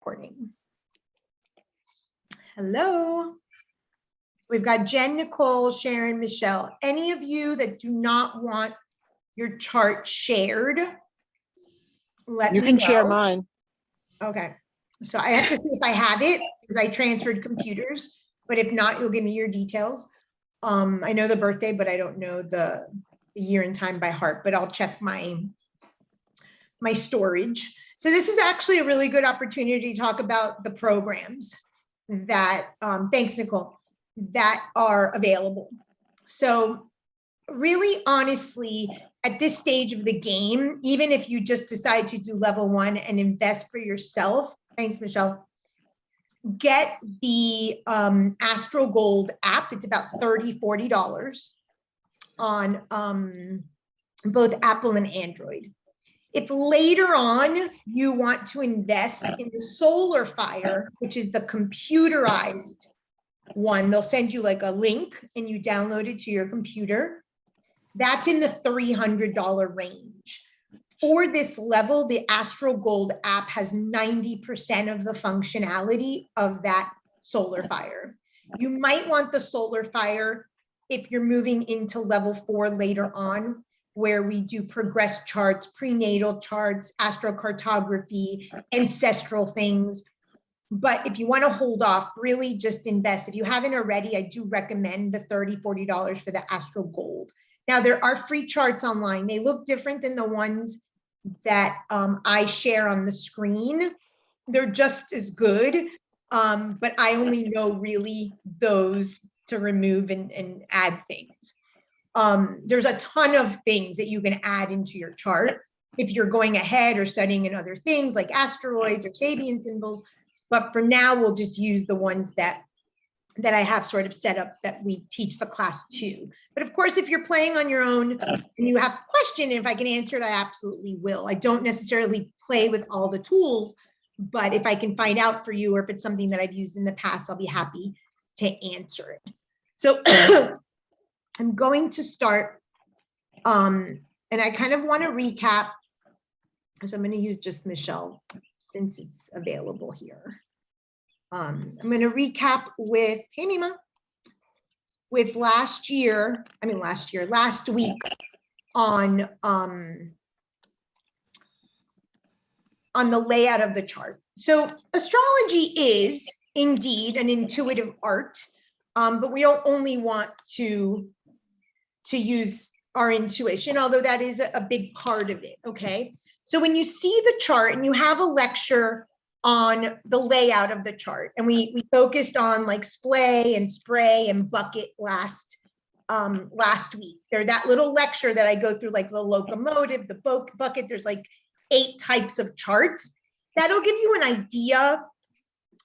recording. Hello. We've got Jen, Nicole, Sharon, Michelle. Any of you that do not want your chart shared, let me know. You can share mine. Okay. So I have to see if I have it because I transferred computers, but if not, you'll give me your details. I know the birthday, but I don't know the year and time by heart, but I'll check my storage. So this is actually a really good opportunity to talk about the programs that, thanks, Nicole, that are available. So really, honestly, at this stage of the game, even if you just decide to do level 1 and invest for yourself, thanks, Michelle, get the Astro Gold app. It's about $30, $40 on both Apple and Android. If later on you want to invest in the Solar Fire, which is the computerized one, they'll send you like a link and you download it to your computer. That's in the $300 range. For this level, the Astro Gold app has 90% of the functionality of that Solar Fire. You might want the Solar Fire if you're moving into level 4 later on, where we do progress charts, prenatal charts, astrocartography, ancestral things. But if you want to hold off, really just invest. If you haven't already, I do recommend the $30, $40 for the Astro Gold. Now, there are free charts online. They look different than the ones that I share on the screen. They're just as good, but I only know really those to remove and add things. There's a ton of things that you can add into your chart if you're going ahead or studying in other things like asteroids or Sabian symbols. But for now, we'll just use the ones that I have sort of set up that we teach the class to. But of course, if you're playing on your own and you have a question, if I can answer it, I absolutely will. I don't necessarily play with all the tools, but if I can find out for you, or if it's something that I've used in the past, I'll be happy to answer it. So I'm going to start, and I kind of want to recap, so I'm going to use just Michelle since it's available here. I'm going to recap with, hey Mima, with last week on the layout of the chart. So astrology is indeed an intuitive art, but we don't only want to use our intuition, although that is a big part of it, okay? So when you see the chart and you have a lecture on the layout of the chart, and we focused on like splay and spray and bucket last week. There's that little lecture that I go through, like the locomotive, the bucket, there's like 8 types of charts. That'll give you an idea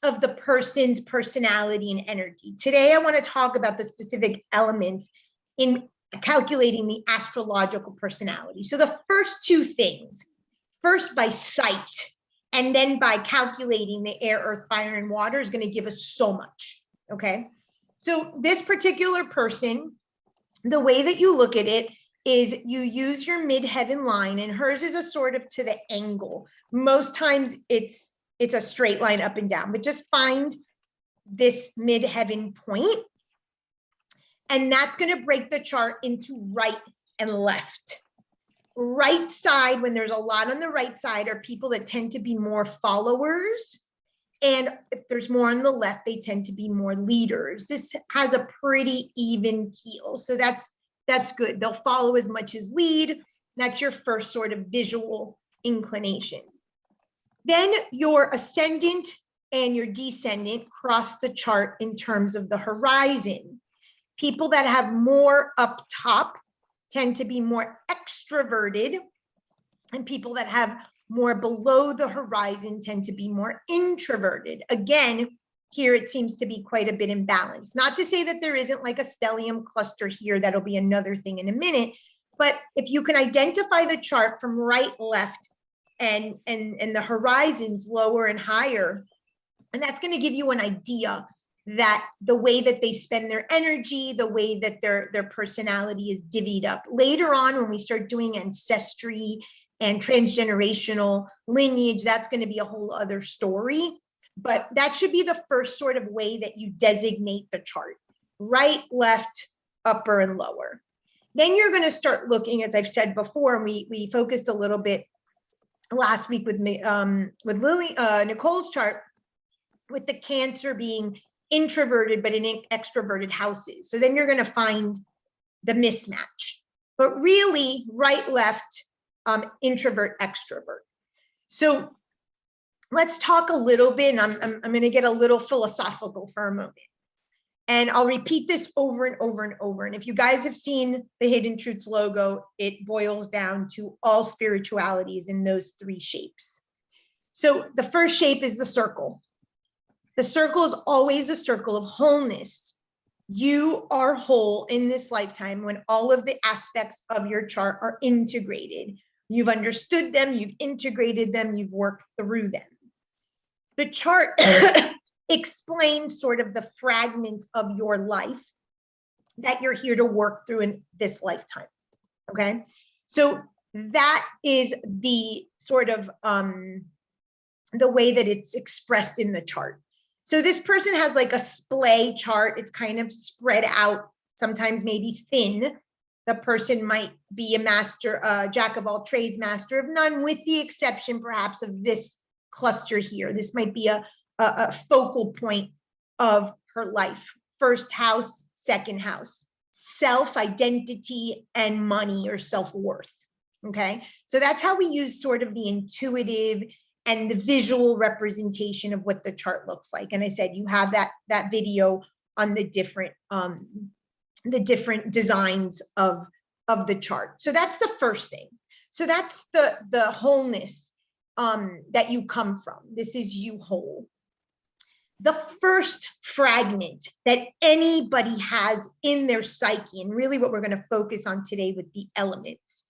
of the person's personality and energy. Today, I want to talk about the specific elements in calculating the astrological personality. So the first 2 things, first by sight, and then by calculating the air, earth, fire, and water is going to give us so much, okay? So this particular person, the way that you look at it is you use your midheaven line, and hers is a sort of to the angle. Most times it's a straight line up and down, but just find this midheaven point, and that's going to break the chart into right and left. Right side, when there's a lot on the right side, are people that tend to be more followers. And if there's more on the left, they tend to be more leaders. This has a pretty even keel. So that's good. They'll follow as much as lead. That's your first sort of visual inclination. Then your ascendant and your descendant cross the chart in terms of the horizon. People that have more up top tend to be more extroverted, and people that have more below the horizon tend to be more introverted. Again, here it seems to be quite a bit imbalanced. Not to say that there isn't like a stellium cluster here, that'll be another thing in a minute, but if you can identify the chart from right, left, and the horizons lower and higher, and that's going to give you an idea that the way that they spend their energy, the way that their personality is divvied up. Later on, when we start doing ancestry and transgenerational lineage, that's going to be a whole other story. But that should be the first sort of way that you designate the chart: right, left, upper, and lower. Then you're going to start looking, as I've said before, and we focused a little bit last week with Nicole's chart, with the Cancer being introverted but in extroverted houses. So then you're going to find the mismatch. But really, right, left, introvert, extrovert. So let's talk a little bit, and I'm going to get a little philosophical for a moment. And I'll repeat this over and over and over. And if you guys have seen the Hidden Truths logo, it boils down to all spiritualities in those three shapes. So the first shape is the circle. The circle is always a circle of wholeness. You are whole in this lifetime when all of the aspects of your chart are integrated. You've understood them, you've integrated them, you've worked through them. The chart explains sort of the fragments of your life that you're here to work through in this lifetime. Okay, so that is the sort of the way that it's expressed in the chart. So this person has like a splay chart. It's kind of spread out, sometimes maybe thin. The person might be a master, jack of all trades, master of none, with the exception perhaps of this cluster here. This might be a focal point of her life. First house, second house, self-identity and money or self-worth. Okay, so that's how we use sort of the intuitive and the visual representation of what the chart looks like. And I said, you have that video on the different designs of the chart. So that's the first thing. So that's the wholeness that you come from. This is you whole. The first fragment that anybody has in their psyche, and really what we're going to focus on today with the elements,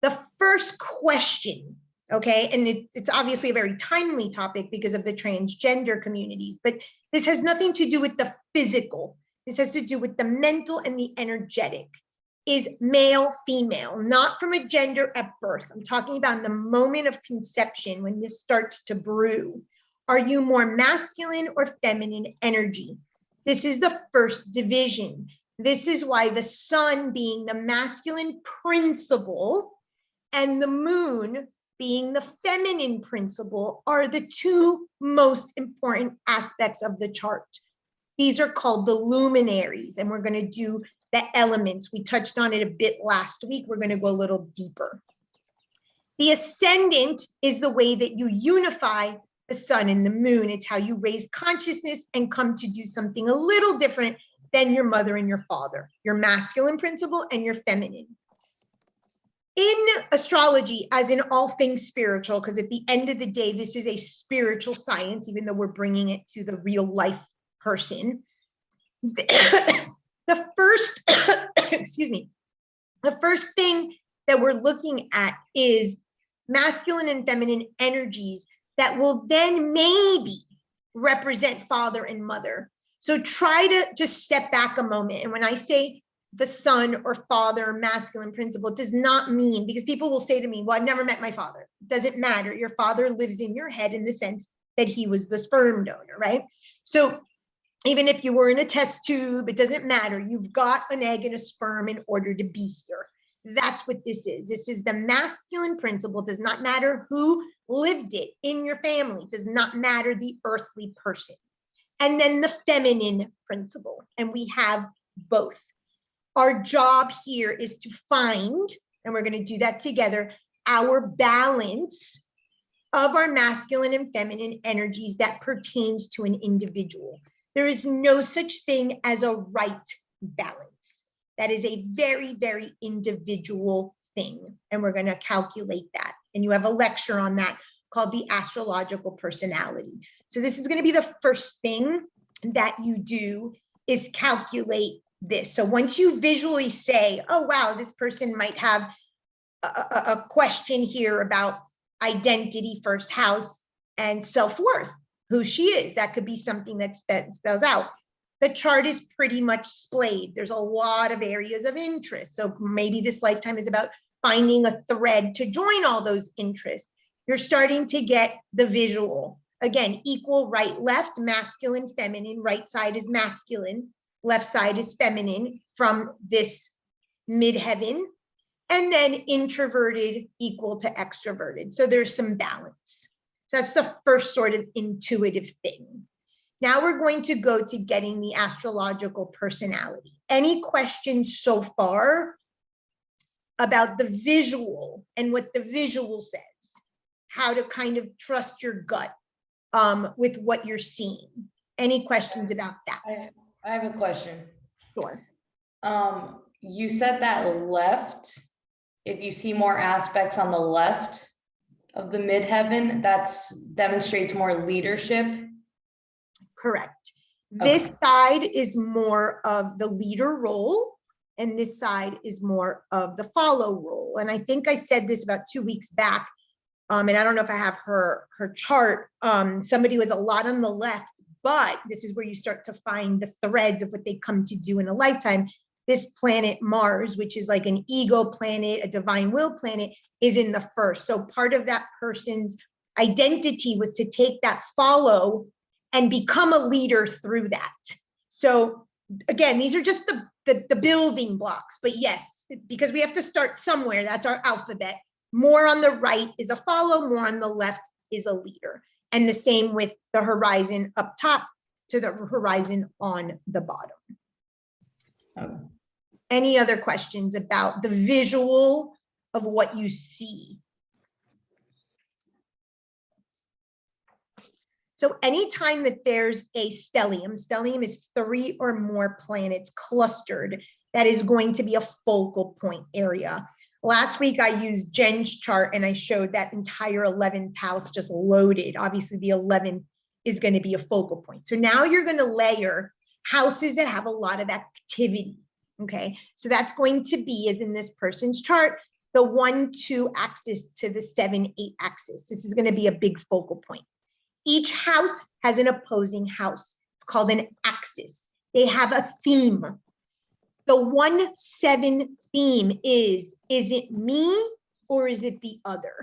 the first question, okay, and it's obviously a very timely topic because of the transgender communities, but this has nothing to do with the physical. This has to do with the mental and the energetic. Is male, female, not from a gender at birth. I'm talking about in the moment of conception when this starts to brew. Are you more masculine or feminine energy? This is the first division. This is why the sun being the masculine principle and the moon being the feminine principle are the two most important aspects of the chart. These are called the luminaries, and we're going to do the elements. We touched on it a bit last week. We're going to go a little deeper. The ascendant is the way that you unify the sun and the moon. It's how you raise consciousness and come to do something a little different than your mother and your father, your masculine principle and your feminine. In astrology, as in all things spiritual, because at the end of the day, this is a spiritual science, even though we're bringing it to the real life person. The first, excuse me, the first thing that we're looking at is masculine and feminine energies that will then maybe represent father and mother. So try to just step back a moment. And when I say the son or father, masculine principle, it does not mean, because people will say to me, well, I've never met my father. It doesn't matter. Your father lives in your head in the sense that he was the sperm donor, right? So even if you were in a test tube, it doesn't matter. You've got an egg and a sperm in order to be here. That's what this is. This is the masculine principle. It does not matter who lived it in your family. It does not matter the earthly person. And then the feminine principle. And we have both. Our job here is to find, and we're going to do that together, our balance of our masculine and feminine energies that pertains to an individual. There is no such thing as a right balance. That is a very, very individual thing. And we're going to calculate that. And you have a lecture on that called the astrological personality. So this is going to be the first thing that you do is calculate this. So once you visually say, oh, wow, this person might have a question here about identity, first house, and self-worth, who she is. That could be something that spells out. The chart is pretty much splayed. There's a lot of areas of interest. So maybe this lifetime is about finding a thread to join all those interests. You're starting to get the visual. Again, equal right, left, masculine, feminine, right side is masculine, left side is feminine from this midheaven, and then introverted equal to extroverted. So there's some balance. So that's the first sort of intuitive thing. Now we're going to go to getting the astrological personality. Any questions so far about the visual and what the visual says? How to kind of trust your gut with what you're seeing? Any questions about that? I have a question. Sure. You said that left, if you see more aspects on the left of the midheaven, that demonstrates more leadership. Correct. Okay. This side is more of the leader role, and this side is more of the follow role. And I think I said this about 2 weeks back, and I don't know if I have her chart. Somebody was a lot on the left, but this is where you start to find the threads of what they come to do in a lifetime. This planet Mars, which is like an ego planet, a divine will planet, is in the first. So part of that person's identity was to take that follow and become a leader through that. So again, these are just the building blocks, but yes, because we have to start somewhere, that's our alphabet. More on the right is a follow, more on the left is a leader. And the same with the horizon up top to the horizon on the bottom. Okay. Any other questions about the visual of what you see? So anytime that there's a stellium is 3 or more planets clustered, that is going to be a focal point area. Last week I used Jen's chart and I showed that entire 11th house just loaded. Obviously the 11th is going to be a focal point. So now you're going to layer houses that have a lot of activity. Okay, so that's going to be, as in this person's chart, the 1-2 axis to the 7-8 axis. This is going to be a big focal point. Each house has an opposing house. It's called an axis. They have a theme. The 1-7 theme is it me or is it the other?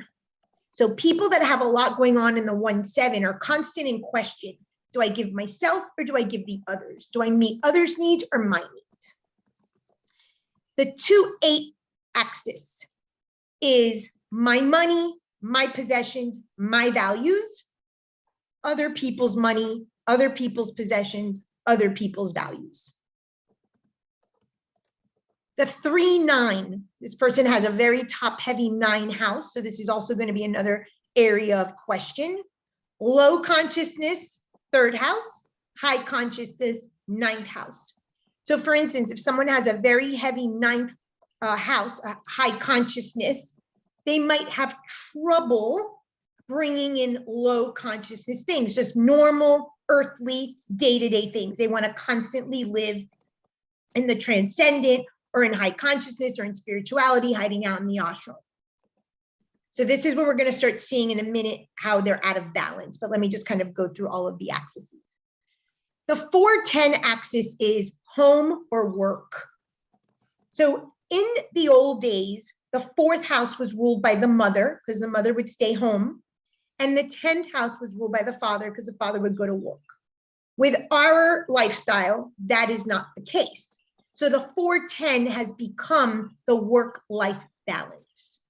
So people that have a lot going on in the 1-7 are constant in question. Do I give myself or do I give the others? Do I meet others' needs or my needs? The 2-8 axis is my money, my possessions, my values, other people's money, other people's possessions, other people's values. The 3-9, this person has a very top-heavy 9 house, so this is also going to be another area of question. Low consciousness, 3rd house, high consciousness, 9th house. So for instance, if someone has a very heavy 9th house, high consciousness, they might have trouble bringing in low consciousness things, just normal, earthly, day-to-day things. They want to constantly live in the transcendent or in high consciousness or in spirituality, hiding out in the ashram. So this is what we're going to start seeing in a minute, how they're out of balance. But let me just kind of go through all of the axes. The 4-10 axis is home or work. So in the old days, the 4th house was ruled by the mother because the mother would stay home. And the 10th house was ruled by the father because the father would go to work. With our lifestyle, that is not the case. So the 4-10 has become the work-life balance.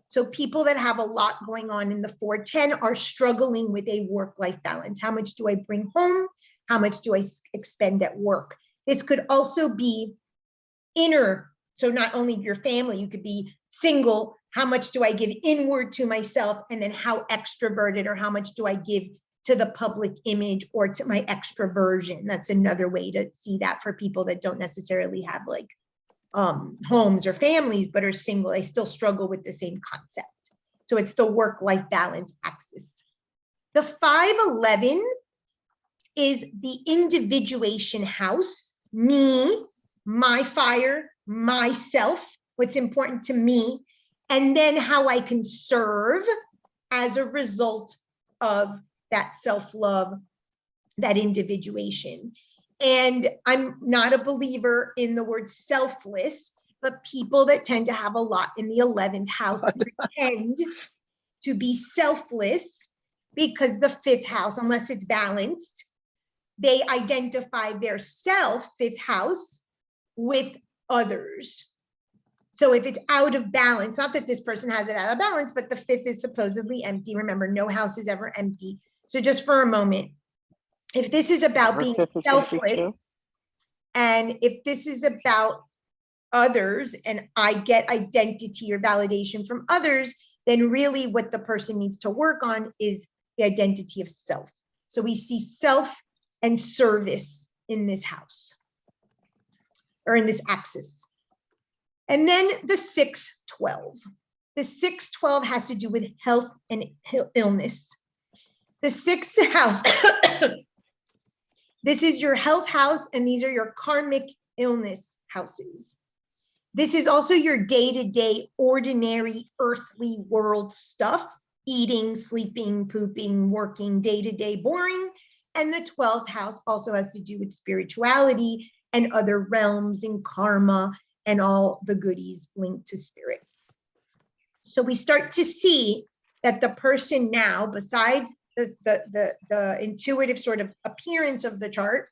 So people that have a lot going on in the 4-10 are struggling with a work-life balance. How much do I bring home? How much do I expend at work? This could also be inner. So not only your family, you could be single. How much do I give inward to myself? And then how extroverted or how much do I give to the public image or to my extroversion? That's another way to see that for people that don't necessarily have like homes or families, but are single. They still struggle with the same concept. So it's the work-life balance axis. The 5-11 is the individuation house, me, my fire, myself, what's important to me, and then how I can serve as a result of that self-love, that individuation. And I'm not a believer in the word selfless, but people that tend to have a lot in the 11th house pretend to be selfless because the fifth house, unless it's balanced, they identify their self, fifth house, with others. So if it's out of balance, not that this person has it out of balance, but the fifth is supposedly empty. Remember, no house is ever empty. So just for a moment, if this is about being selfless, and if this is about others, and I get identity or validation from others, then really what the person needs to work on is the identity of self. So we see self and service in this house, or in this axis. And then the 6-12. The 6-12 has to do with health and illness. The sixth house, this is your health house, and these are your karmic illness houses. This is also your day-to-day, ordinary, earthly world stuff, eating, sleeping, pooping, working, day-to-day, boring. And the 12th house also has to do with spirituality and other realms and karma and all the goodies linked to spirit. So we start to see that the person now, besides the intuitive sort of appearance of the chart,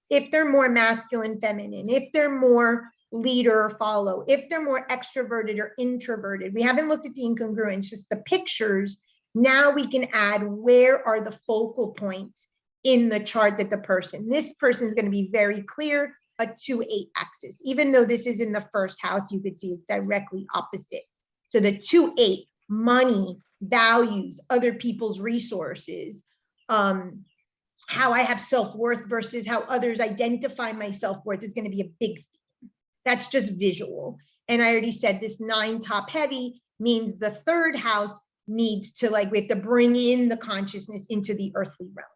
if they're more masculine, feminine, if they're more leader or follow, if they're more extroverted or introverted, we haven't looked at the incongruence, just the pictures. Now we can add where are the focal points in the chart that this person is going to be very clear, a 2-8 axis. Even though this is in the first house, you could see it's directly opposite. So the 2-8, money, values, other people's resources, how I have self-worth versus how others identify my self-worth is going to be a big theme. That's just visual. And I already said this 9 top heavy means the third house needs to, like, we have to bring in the consciousness into the earthly realm.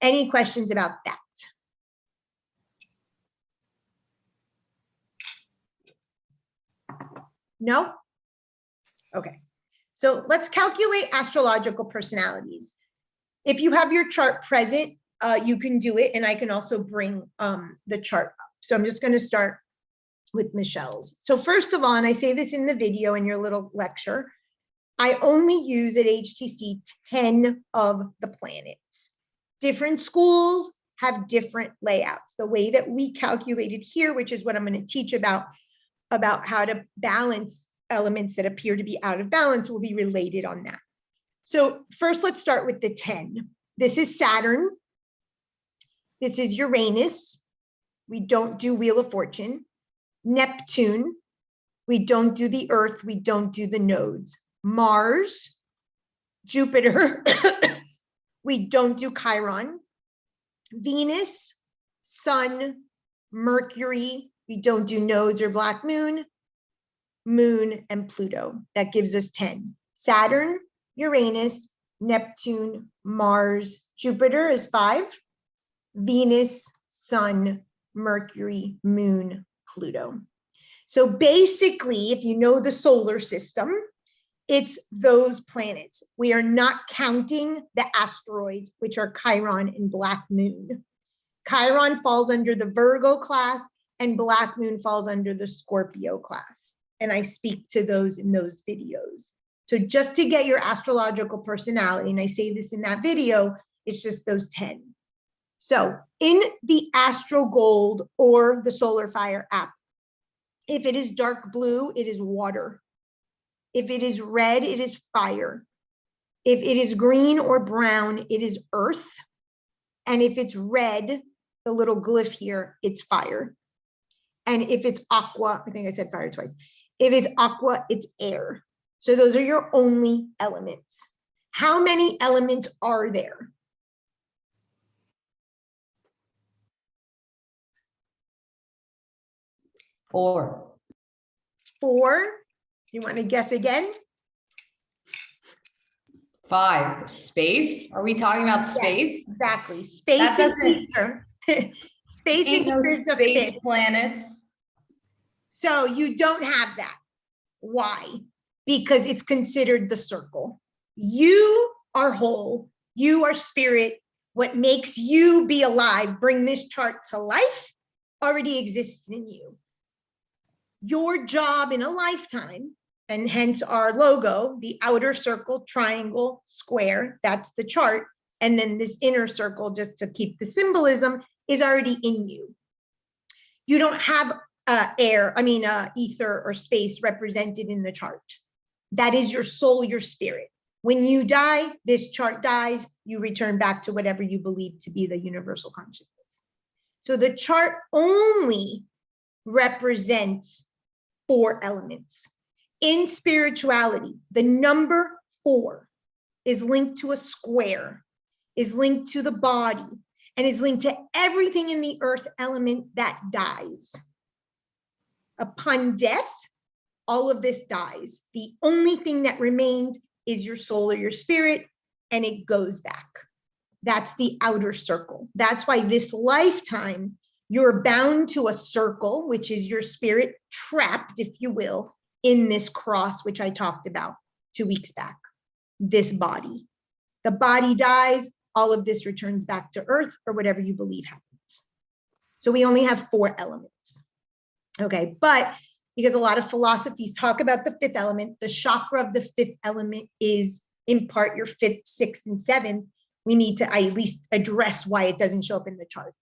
Any questions about that? No? Okay. So let's calculate astrological personalities. If you have your chart present, you can do it, and I can also bring the chart up. So I'm just going to start with Michelle's. So first of all, and I say this in the video in your little lecture, I only use at HTC 10 of the planets. Different schools have different layouts. The way that we calculated here, which is what I'm going to teach about how to balance elements that appear to be out of balance, will be related on that. So first, let's start with the 10. This is Saturn. This is Uranus. We don't do Wheel of Fortune. Neptune. We don't do the Earth. We don't do the nodes. Mars. Jupiter. We don't do Chiron. Venus. Sun. Mercury. We don't do nodes or black moon. Moon and Pluto. That gives us 10. Saturn, Uranus, Neptune, Mars, Jupiter is 5. Venus, Sun, Mercury, Moon, Pluto. So basically, if you know the solar system, it's those planets. We are not counting the asteroids, which are Chiron and Black Moon. Chiron falls under the Virgo class, and Black Moon falls under the Scorpio class. And I speak to those in those videos. So just to get your astrological personality, and I say this in that video, it's just those 10. So in the Astro Gold or the Solar Fire app, if it is dark blue, it is water. If it is red, it is fire. If it is green or brown, it is earth. And if it's red, the little glyph here, it's fire. And if it's aqua, I think I said fire twice. If it's aqua, it's air. So those are your only elements. How many elements are there? Four. You want to guess again? 5. Space? Are we talking about space? Yes, exactly. Space That and doesn't- ether. Space and ether is the space fifth. planets. So you don't have that. Why? Because it's considered the circle. You are whole. You are spirit. What makes you be alive, bring this chart to life, already exists in you. Your job in a lifetime and hence our logo, the outer circle, triangle, square, that's the chart. And then this inner circle, just to keep the symbolism, is already in you. You don't have ether or space represented in the chart. That is your soul, your spirit. When you die, this chart dies, you return back to whatever you believe to be the universal consciousness. So the chart only represents 4 elements. In spirituality, the number 4 is linked to a square, is linked to the body, and is linked to everything in the earth element that dies. Upon death, all of this dies. The only thing that remains is your soul or your spirit, and it goes back. That's the outer circle. That's why this lifetime, you're bound to a circle, which is your spirit trapped, if you will, in this cross, which I talked about 2 weeks back, this body. The body dies, all of this returns back to earth or whatever you believe happens. So we only have 4 elements. Okay, but because a lot of philosophies talk about the 5th element, the chakra of the 5th element is in part your 5th, 6th, and 7th. We need to at least address why it doesn't show up in the chart.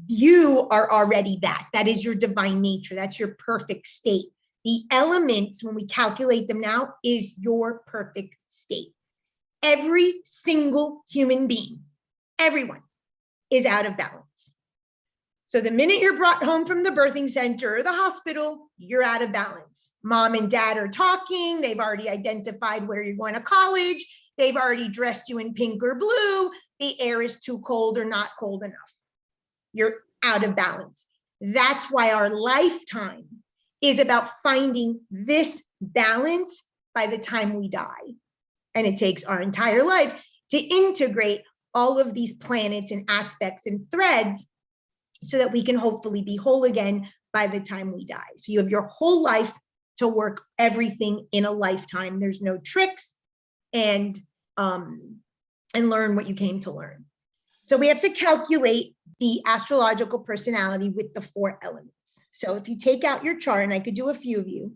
You are already that. That is your divine nature. That's your perfect state. The elements, when we calculate them now, is your perfect state. Every single human being, everyone, is out of balance. So the minute you're brought home from the birthing center or the hospital, you're out of balance. Mom and dad are talking. They've already identified where you're going to college. They've already dressed you in pink or blue. The air is too cold or not cold enough. You're out of balance. That's why our lifetime is about finding this balance by the time we die. And it takes our entire life to integrate all of these planets and aspects and threads so that we can hopefully be whole again by the time we die. So you have your whole life to work everything in a lifetime. There's no tricks, and learn what you came to learn. So we have to calculate the astrological personality with the 4 elements. So if you take out your chart, and I could do a few of you,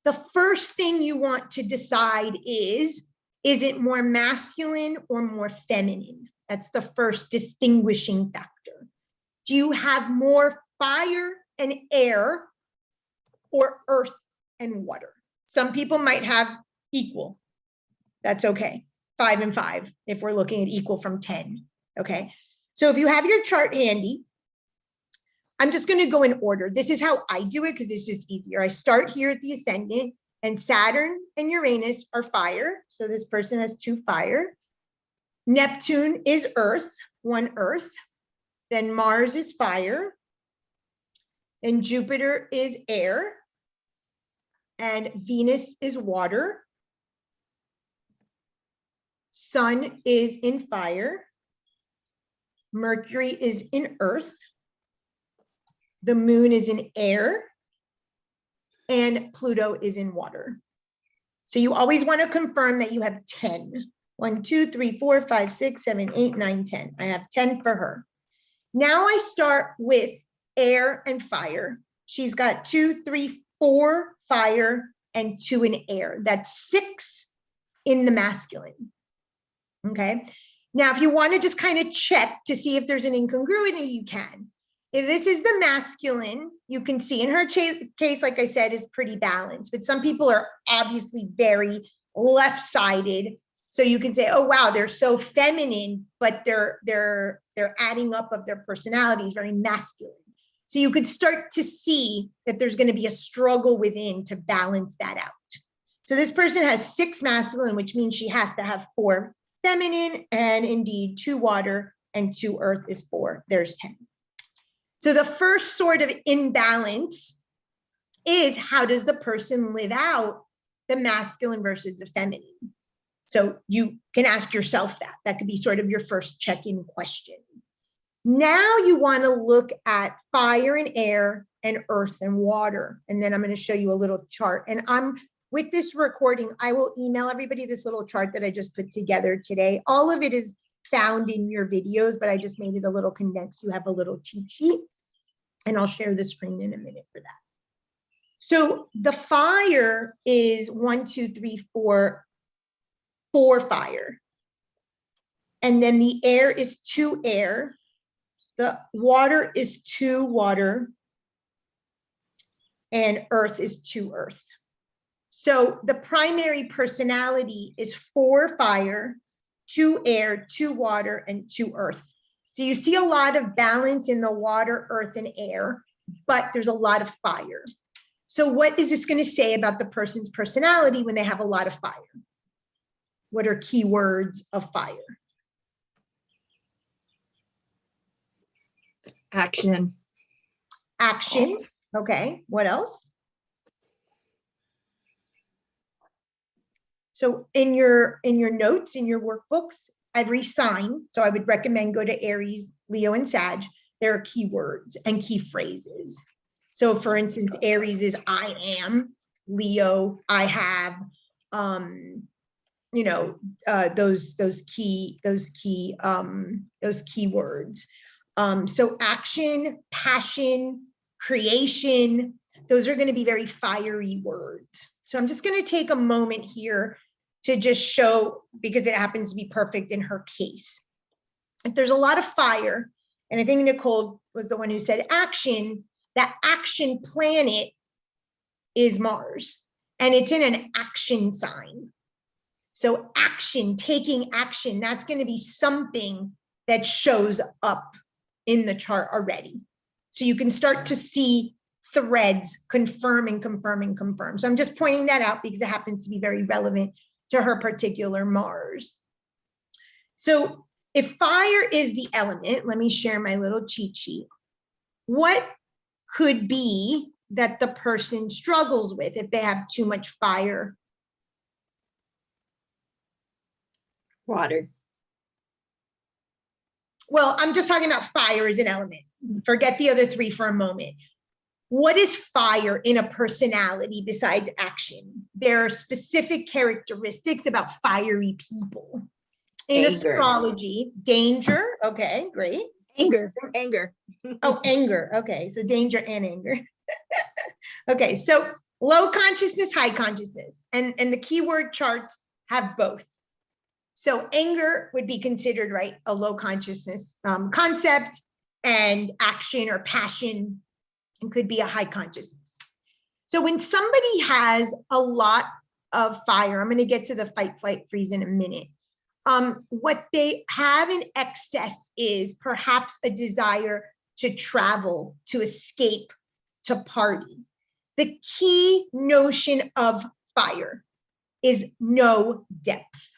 the first thing you want to decide is it more masculine or more feminine? That's the first distinguishing factor. Do you have more fire and air or earth and water? Some people might have equal. That's okay. 5 and 5, if we're looking at equal from 10. Okay. So if you have your chart handy, I'm just going to go in order. This is how I do it because it's just easier. I start here at the ascendant, and Saturn and Uranus are fire. So this person has 2 fire. Neptune is earth, 1 earth. Then Mars is fire. And Jupiter is air. And Venus is water. Sun is in fire. Mercury is in earth. The moon is in air. And Pluto is in water. So you always want to confirm that you have 10. 1, 2, 3, 4, 5, 6, 7, 8, 9, 10. I have 10 for her. Now I start with air and fire. She's got 2, 3, 4 fire and 2 in air. That's 6 in the masculine. Okay. Now, if you want to just kind of check to see if there's an incongruity, you can. If this is the masculine, you can see in her case, like I said, is pretty balanced, but some people are obviously very left-sided. So you can say, oh, wow, they're so feminine, but they're adding up of their personalities, very masculine. So you could start to see that there's going to be a struggle within to balance that out. So this person has 6 masculine, which means she has to have 4 feminine, and indeed 2 water and 2 earth is 4. There's 10. So the first sort of imbalance is, how does the person live out the masculine versus the feminine? So you can ask yourself that. That could be sort of your first check-in question. Now you want to look at fire and air and earth and water. And then I'm going to show you a little chart. And with this recording, I will email everybody this little chart that I just put together today. All of it is found in your videos, but I just made it a little condensed. You have a little cheat sheet, and I'll share the screen in a minute for that. So the fire is 1, 2, 3, 4, 4 fire. And then the air is 2 air. The water is 2 water. And earth is 2 earth. So the primary personality is 4 fire, 2 air, 2 water, and 2 earth. So you see a lot of balance in the water, earth, and air, but there's a lot of fire. So what is this going to say about the person's personality when they have a lot of fire? What are key words of fire? Action. Action. Okay. What else? So in your notes, in your workbooks, every sign, so I would recommend go to Aries, Leo, and Sag. There are keywords and key phrases. So for instance, Aries is I am, Leo, I have, those key words. So action, passion, creation, those are going to be very fiery words. So I'm just going to take a moment here to just show, because it happens to be perfect in her case. If there's a lot of fire, and I think Nicole was the one who said action, that action planet is Mars, and it's in an action sign. So action, taking action, that's going to be something that shows up in the chart already. So you can start to see threads confirm and confirm and confirm. So I'm just pointing that out because it happens to be very relevant to her particular Mars. So if fire is the element, let me share my little cheat sheet. What could be that the person struggles with if they have too much fire? Water. Well, I'm just talking about fire as an element. Forget the other 3 for a moment. What is fire in a personality besides action? There are specific characteristics about fiery people. In Anger. astrology, danger. Okay, great. Anger. Oh, anger. Okay, so danger and anger. Okay, so low consciousness, high consciousness. And the keyword charts have both. So anger would be considered, right, a low consciousness concept, and action or passion could be a high consciousness. So when somebody has a lot of fire, I'm going to get to the fight, flight, freeze in a minute. What they have in excess is perhaps a desire to travel, to escape, to party. The key notion of fire is no depth.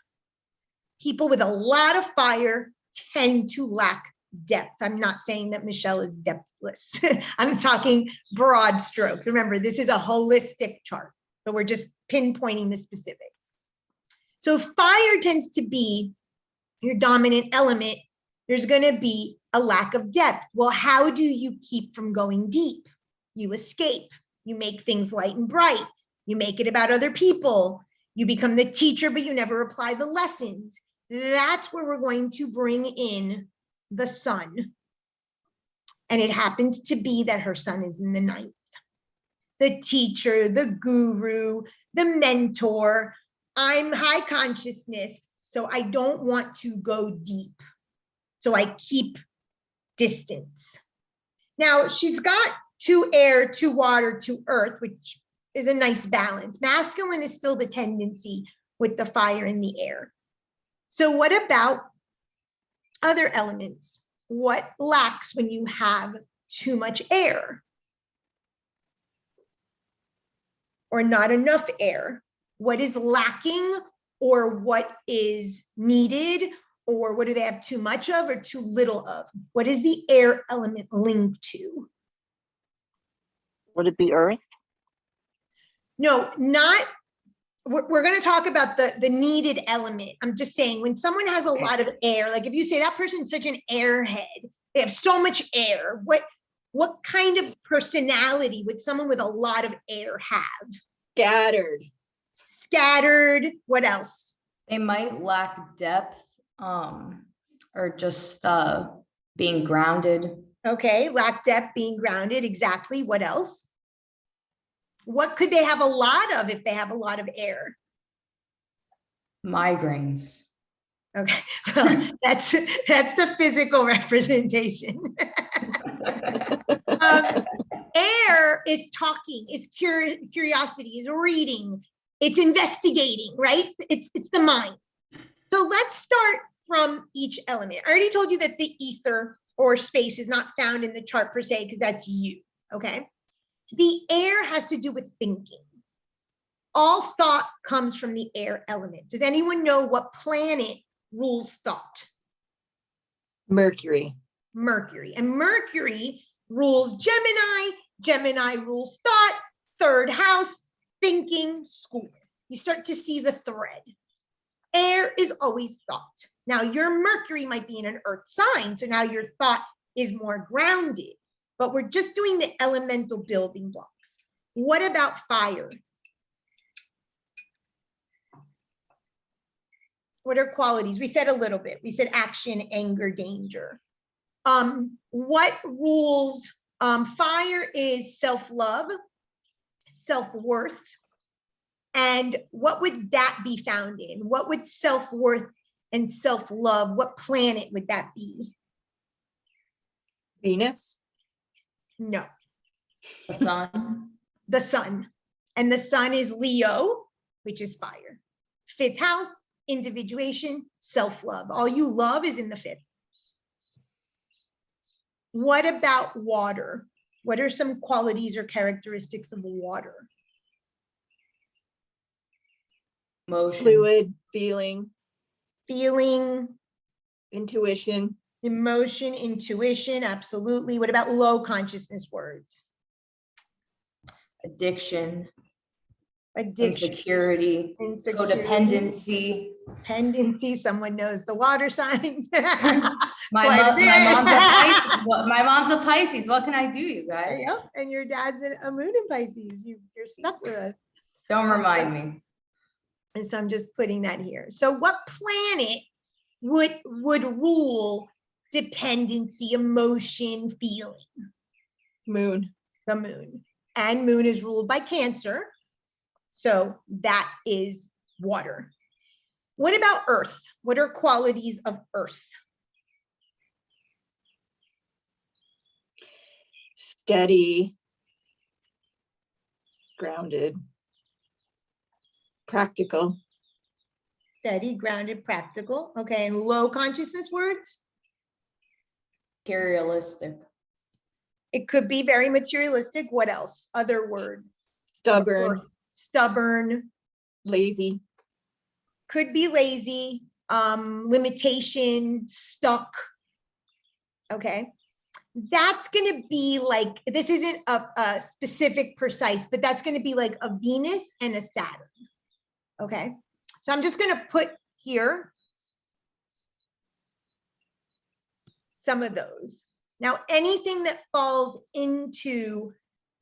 People with a lot of fire tend to lack depth. I'm not saying that Michelle is depthless. I'm talking broad strokes. Remember, this is a holistic chart, but we're just pinpointing the specifics. So fire tends to be your dominant element. There's going to be a lack of depth. Well, how do you keep from going deep? You escape. You make things light and bright. You make it about other people. You become the teacher, but you never apply the lessons. That's where we're going to bring in the sun. And it happens to be that her sun is in the 9th. The teacher, the guru, the mentor. I'm high consciousness, so I don't want to go deep. So I keep distance. Now, she's got 2 air, 2 water, 2 earth, which is a nice balance. Masculine is still the tendency with the fire and the air. So what about other elements? What lacks when you have too much air? Or not enough air? What is lacking, or what is needed, or what do they have too much of or too little of? What is the air element linked to? Would it be earth? No, not, we're going to talk about the needed element. I'm just saying, when someone has a lot of air, like if you say that person's such an airhead, they have so much air, what kind of personality would someone with a lot of air have? Scattered. Scattered. What else? They might lack depth, or just being grounded. Okay, lack depth, being grounded. Exactly. What else? What could they have a lot of if they have a lot of air? Migraines. Okay, well, that's the physical representation. Air is talking, is curiosity, is reading, it's investigating, right? It's the mind. So let's start from each element. I already told you that the ether or space is not found in the chart per se, because that's you, okay? The air has to do with thinking. All thought comes from the air element. Does anyone know what planet rules thought? Mercury. Mercury. And Mercury rules Gemini. Gemini rules thought, third house, thinking, school. You start to see the thread. Air is always thought. Now your Mercury might be in an earth sign, so now your thought is more grounded, but we're just doing the elemental building blocks. What about fire? What are qualities? We said a little bit. We said action, anger, danger. What rules? Fire is self-love, self-worth. And what would that be found in? What would self-worth and self-love, what planet would that be? Venus. No, The sun. the sun. And the sun is Leo, which is fire. Fifth house, individuation, self-love. All you love is in the fifth. What about water? What are some qualities or characteristics of water? Motion. Fluid, feeling, Feeling, intuition, emotion, intuition, absolutely. What about low consciousness words? Addiction. Addiction, Insecurity. insecurity, Codependency. dependency. Someone knows the water signs. My Quite a mom's a bit. Pisces. My mom's a Pisces. What can I do, you guys? Yeah, and your dad's a moon in Pisces. You're stuck with us. Don't remind me. And so I'm just putting that here. So what planet would rule dependency, emotion, feeling? moon. The moon. And moon is ruled by Cancer. So that is water. What about earth? What are qualities of earth? Steady, grounded, practical, Steady, grounded, practical. Okay, and low consciousness words? Materialistic. It could be very materialistic. What else? Other words? stubborn, Stubborn, lazy, could be lazy, limitation, stuck. Okay. That's going to be like, this isn't a specific precise, but that's going to be like a Venus and a Saturn. Okay. So I'm just going to put here some of those. Now, anything that falls into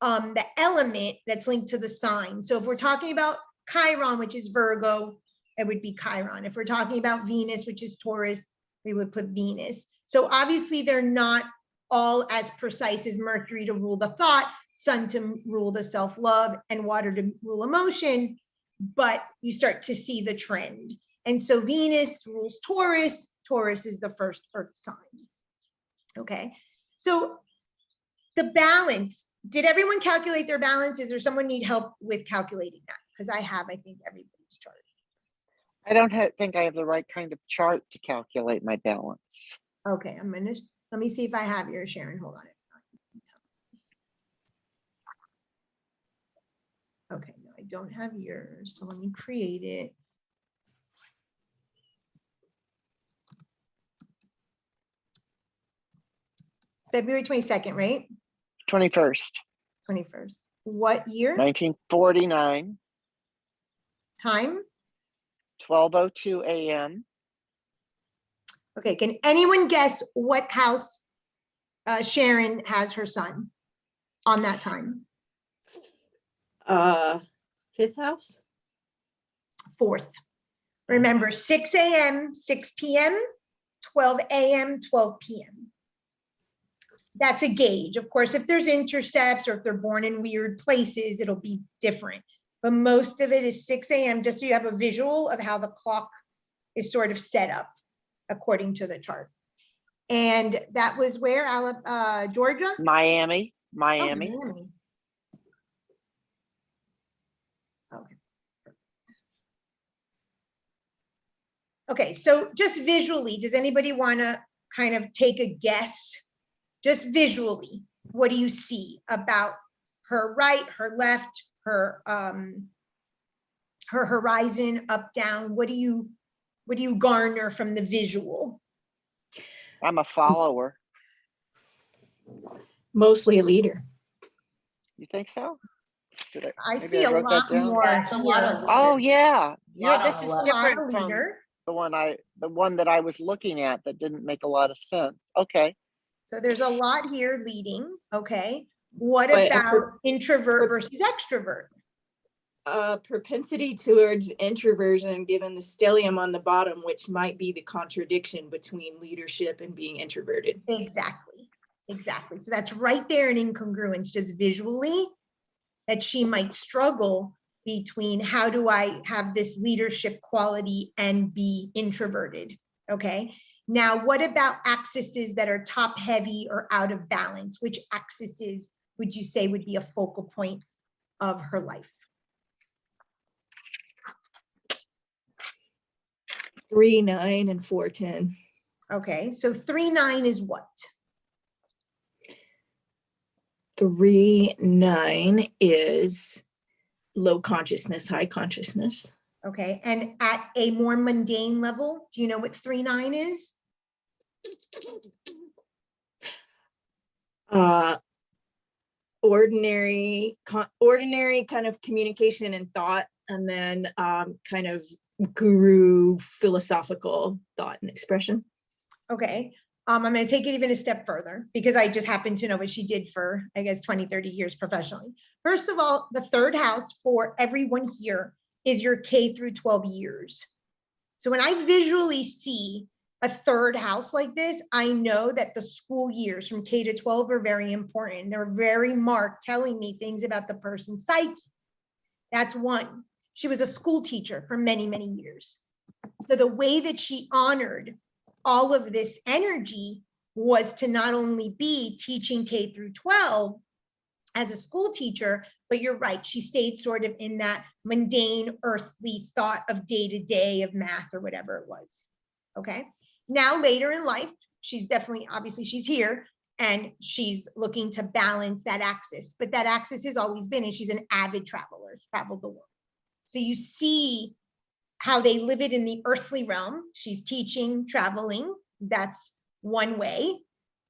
the element that's linked to the sign. So if we're talking about Chiron, which is Virgo, it would be Chiron. If we're talking about Venus, which is Taurus, we would put Venus. So obviously they're not all as precise as Mercury to rule the thought, Sun to rule the self-love, and water to rule emotion, but you start to see the trend. And so Venus rules Taurus. Taurus is the first earth sign. Okay, so the balance, did everyone calculate their balances, or someone need help with calculating that? Because I have, I think, everybody's chart. I don't think I have the right kind of chart to calculate my balance. Okay, let me see if I have yours, Sharon. Hold on. Okay, no, I don't have yours. So let me create it. February 22nd, right? 21st, 21st. What year? 1949, Time? 12:02 a.m. Okay, can anyone guess what house Sharon has her son on that time? fifth house, 4th. Remember, 6 a.m., 6 p.m., 12 a.m., 12 p.m. that's a gauge. Of course, if there's intercepts or if they're born in weird places, it'll be different. But most of it is 6 a.m. just so you have a visual of how the clock is sort of set up according to the chart. And that was where, Georgia? Miami, Oh, Miami. Miami. Okay. Okay, so just visually, does anybody want to kind of take a guess? Just visually, what do you see about her right, her left, her horizon, up, down? What do you garner from the visual? I'm a follower. Mostly a leader. You think so? Did I maybe see a wrote that lot down? more Yeah, it's a lot here. of Oh, leaders. yeah. Yeah, Lot this on is the left. A lot different of from leader. the one that I was looking at that didn't make a lot of sense. Okay. So there's a lot here leading, okay? What But about introvert versus extrovert? propensity towards introversion, given the stellium on the bottom, which might be the contradiction between leadership and being introverted. Exactly, exactly. So that's right there in incongruence, just visually, that she might struggle between how do I have this leadership quality and be introverted, okay? Now, what about axes that are top heavy or out of balance? Which axes would you say would be a focal point of her life? 3, 9, and 4, 10. Okay, so 3, 9 is what? 3, 9 is low consciousness, high consciousness. Okay, and at a more mundane level, do you know what 3, 9 is? Ordinary kind of communication and thought, and then kind of guru philosophical thought and expression. Okay, I'm going to take it even a step further because I just happen to know what she did for, I guess, 20, 30 years professionally. First of all, the third house for everyone here is your K through 12 years. So when I visually see a third house like this, I know that the school years from K to 12 are very important. They're very marked, telling me things about the person's psyche. That's one. She was a school teacher for many, many years. So the way that she honored all of this energy was to not only be teaching K through 12 as a school teacher, but you're right, she stayed sort of in that mundane, earthly thought of day-to-day of math or whatever it was. Okay. Now, later in life, she's definitely, obviously she's here and she's looking to balance that axis, but that axis has always been, and she's an avid traveler, traveled the world. So you see how they live it in the earthly realm. She's teaching, traveling. That's one way.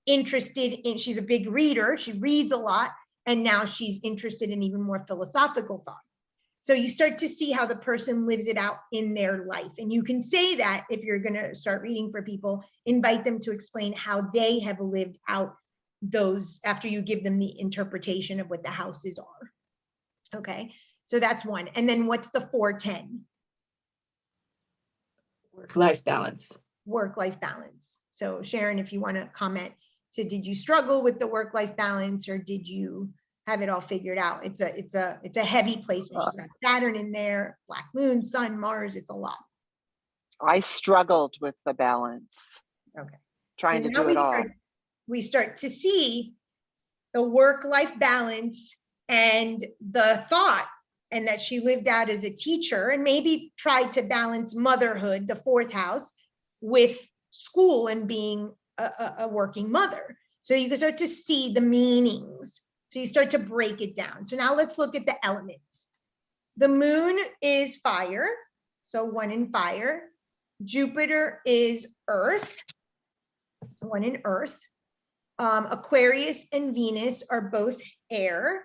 Interested in, she's a big reader. She reads a lot. And now she's interested in even more philosophical thought. So you start to see how the person lives it out in their life. And you can say that if you're going to start reading for people, invite them to explain how they have lived out those after you give them the interpretation of what the houses are. Okay, so that's one. And then what's the 410? Work-life balance. Work-life balance. So Sharon, if you want to comment, so did you struggle with the work-life balance or did you have it all figured out? It's a heavy placement. She's got Saturn in there, Black Moon, Sun, Mars. It's a lot. I struggled with the balance. Okay. Trying So to now do it all. we start to see the work-life balance and the thought, and that she lived out as a teacher and maybe tried to balance motherhood, the fourth house, with school and being a working mother. So you can start to see the meanings. So you start to break it down. So now let's look at the elements. The moon is fire, so 1 in fire. Jupiter is earth, 1 in earth. Aquarius and Venus are both air.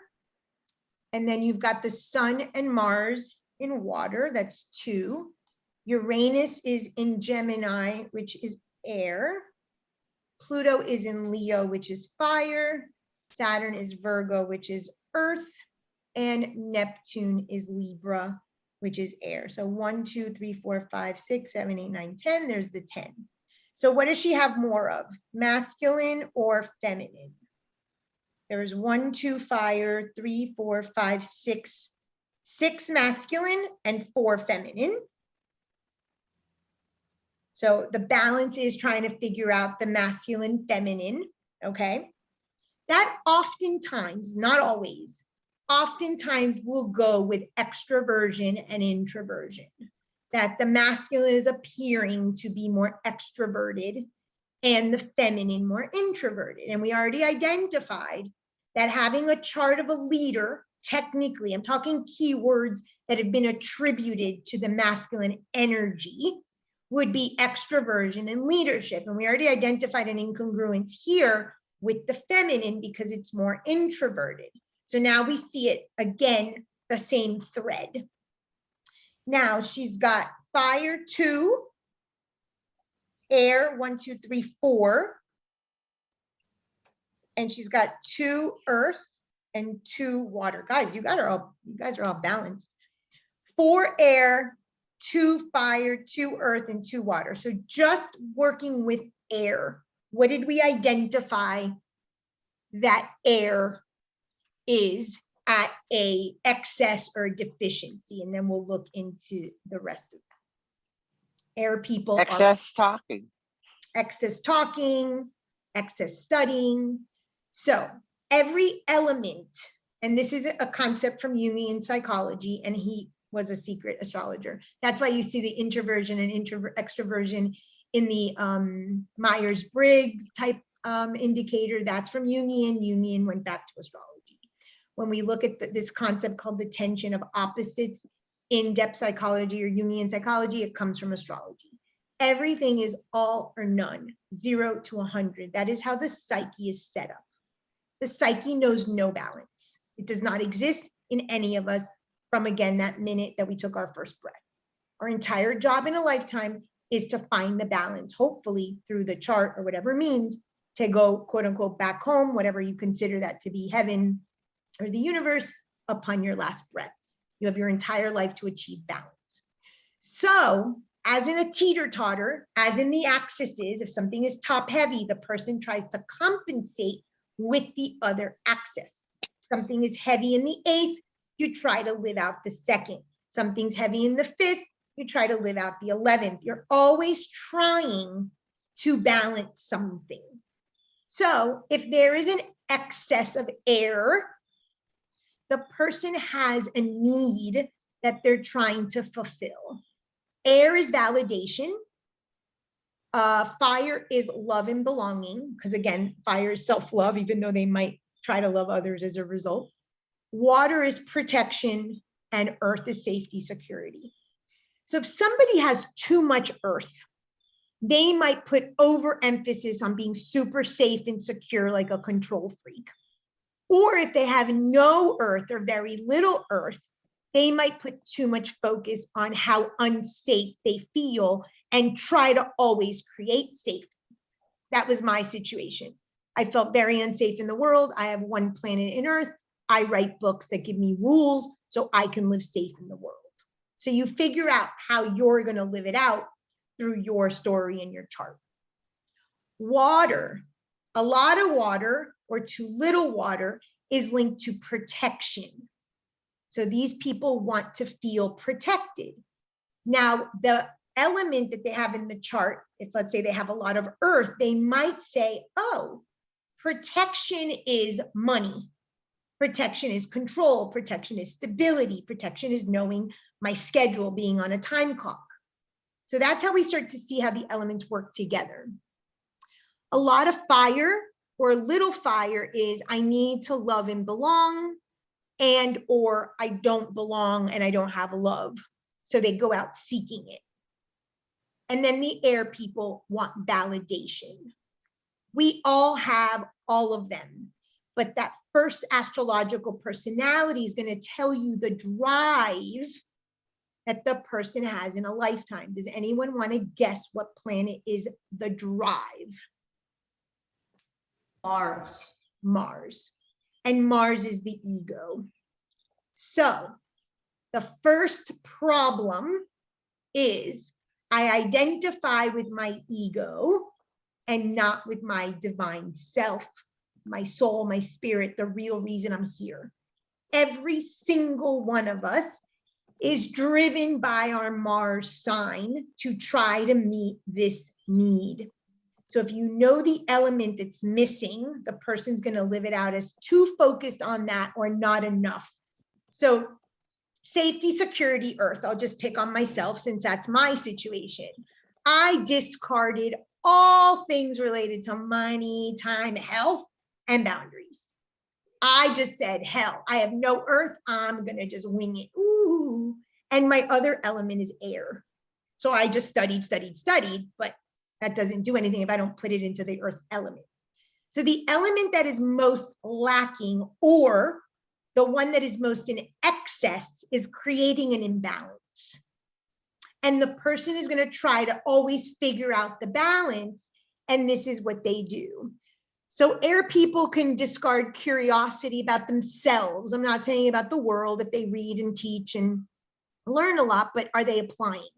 And then you've got the sun and Mars in water, that's 2. Uranus is in Gemini, which is air. Pluto is in Leo, which is fire. Saturn is Virgo, which is earth. And Neptune is Libra, which is air. So 1, 2, 3, 4, 5, 6, 7, 8, 9, 10. There's the 10. So what does she have more of? Masculine or feminine? There is 1, 2 fire, 3, 4, 5, 6, 6 masculine and 4 feminine. So the balance is trying to figure out the masculine, feminine, okay? That oftentimes, not always, oftentimes will go with extroversion and introversion. That the masculine is appearing to be more extroverted and the feminine more introverted. And we already identified that having a chart of a leader, technically, I'm talking keywords that have been attributed to the masculine energy, would be extroversion and leadership. And we already identified an incongruence here with the feminine because it's more introverted. So now we see it again, the same thread. Now she's got fire 2, air 1, 2, 3, 4. And she's got 2 earth and 2 water. Guys, you guys are all balanced. 4 air, 2 fire, 2 earth, and 2 water. So just working with air, what did we identify that air is at a excess or deficiency? And then we'll look into the rest of that. Air people Excess talking. Excess talking, excess studying. So every element, and this is a concept from Jungian psychology, and he was a secret astrologer. That's why you see the introversion and extroversion in the Myers-Briggs type indicator. That's from Jungian. Jungian went back to astrology. When we look at this concept called the tension of opposites in depth psychology or Jungian psychology, it comes from astrology. Everything is all or none, 0 to 100. That is how the psyche is set up. The psyche knows no balance. It does not exist in any of us from, again, that minute that we took our first breath. Our entire job in a lifetime is to find the balance, hopefully through the chart or whatever means, to go, quote unquote, back home, whatever you consider that to be, heaven or the universe, upon your last breath. You have your entire life to achieve balance. So, as in a teeter-totter, as in the axis is, if something is top heavy, the person tries to compensate with the other axis. Something is heavy in the 8th, you try to live out the 2nd. Something's heavy in the 5th, you try to live out the 11th. You're always trying to balance something. So if there is an excess of air, the person has a need that they're trying to fulfill. Air is validation. Fire is love and belonging, because again, fire is self-love, even though they might try to love others as a result. Water is protection, and earth is safety, security. So if somebody has too much earth, they might put overemphasis on being super safe and secure, like a control freak. Or if they have no earth or very little earth, they might put too much focus on how unsafe they feel and try to always create safety. That was my situation. I felt very unsafe in the world. I have one planet in Earth. I write books that give me rules so I can live safe in the world. So you figure out how you're going to live it out through your story and your chart. Water, a lot of water or too little water is linked to protection. So these people want to feel protected. Now, the element that they have in the chart, if let's say they have a lot of earth, they might say, oh, protection is money. Protection is control. Protection is stability. Protection is knowing my schedule, being on a time clock. So that's how we start to see how the elements work together. A lot of fire or little fire is I need to love and belong, and or I don't belong and I don't have love. So they go out seeking it. And then the air people want validation. We all have all of them, but that first astrological personality is going to tell you the drive that the person has in a lifetime. Does anyone want to guess what planet is the drive? Mars. Mars. And Mars is the ego. So the first problem is I identify with my ego and not with my divine self. my soul, my spirit, the real reason I'm here. Every single one of us is driven by our Mars sign to try to meet this need. So if you know the element that's missing, the person's going to live it out as too focused on that or not enough. So safety, security, earth, I'll just pick on myself since that's my situation. I discarded all things related to money, time, health, and boundaries. I just said, hell, I have no earth. I'm going to just wing it. Ooh. And my other element is air. So I just studied, but that doesn't do anything if I don't put it into the earth element. So the element that is most lacking, or the one that is most in excess, is creating an imbalance. And the person is going to try to always figure out the balance. And this is what they do. So air people can discard curiosity about themselves. I'm not saying about the world if they read and teach and learn a lot, but are they applying it?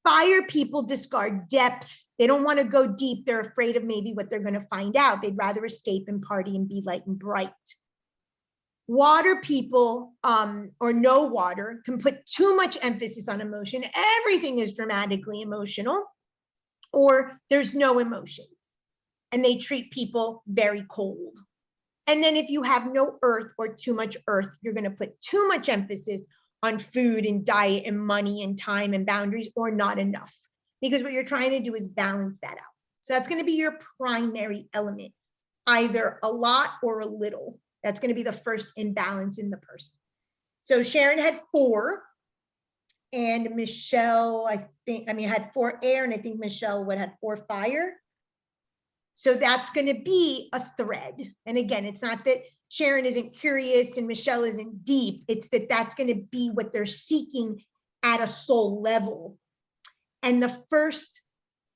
Fire people discard depth. They don't want to go deep. They're afraid of maybe what they're going to find out. They'd rather escape and party and be light and bright. Water people, or no water, can put too much emphasis on emotion. Everything is dramatically emotional, or there's no emotion. And they treat people very cold. And then if you have no earth or too much earth, you're going to put too much emphasis on food and diet and money and time and boundaries, or not enough. Because what you're trying to do is balance that out. So that's going to be your primary element, either a lot or a little. That's going to be the first imbalance in the person. So Sharon had 4, and Michelle, had 4 air, and I think Michelle would have 4 fire. So that's going to be a thread. And again, it's not that Sharon isn't curious and Michelle isn't deep. It's that that's going to be what they're seeking at a soul level. And the first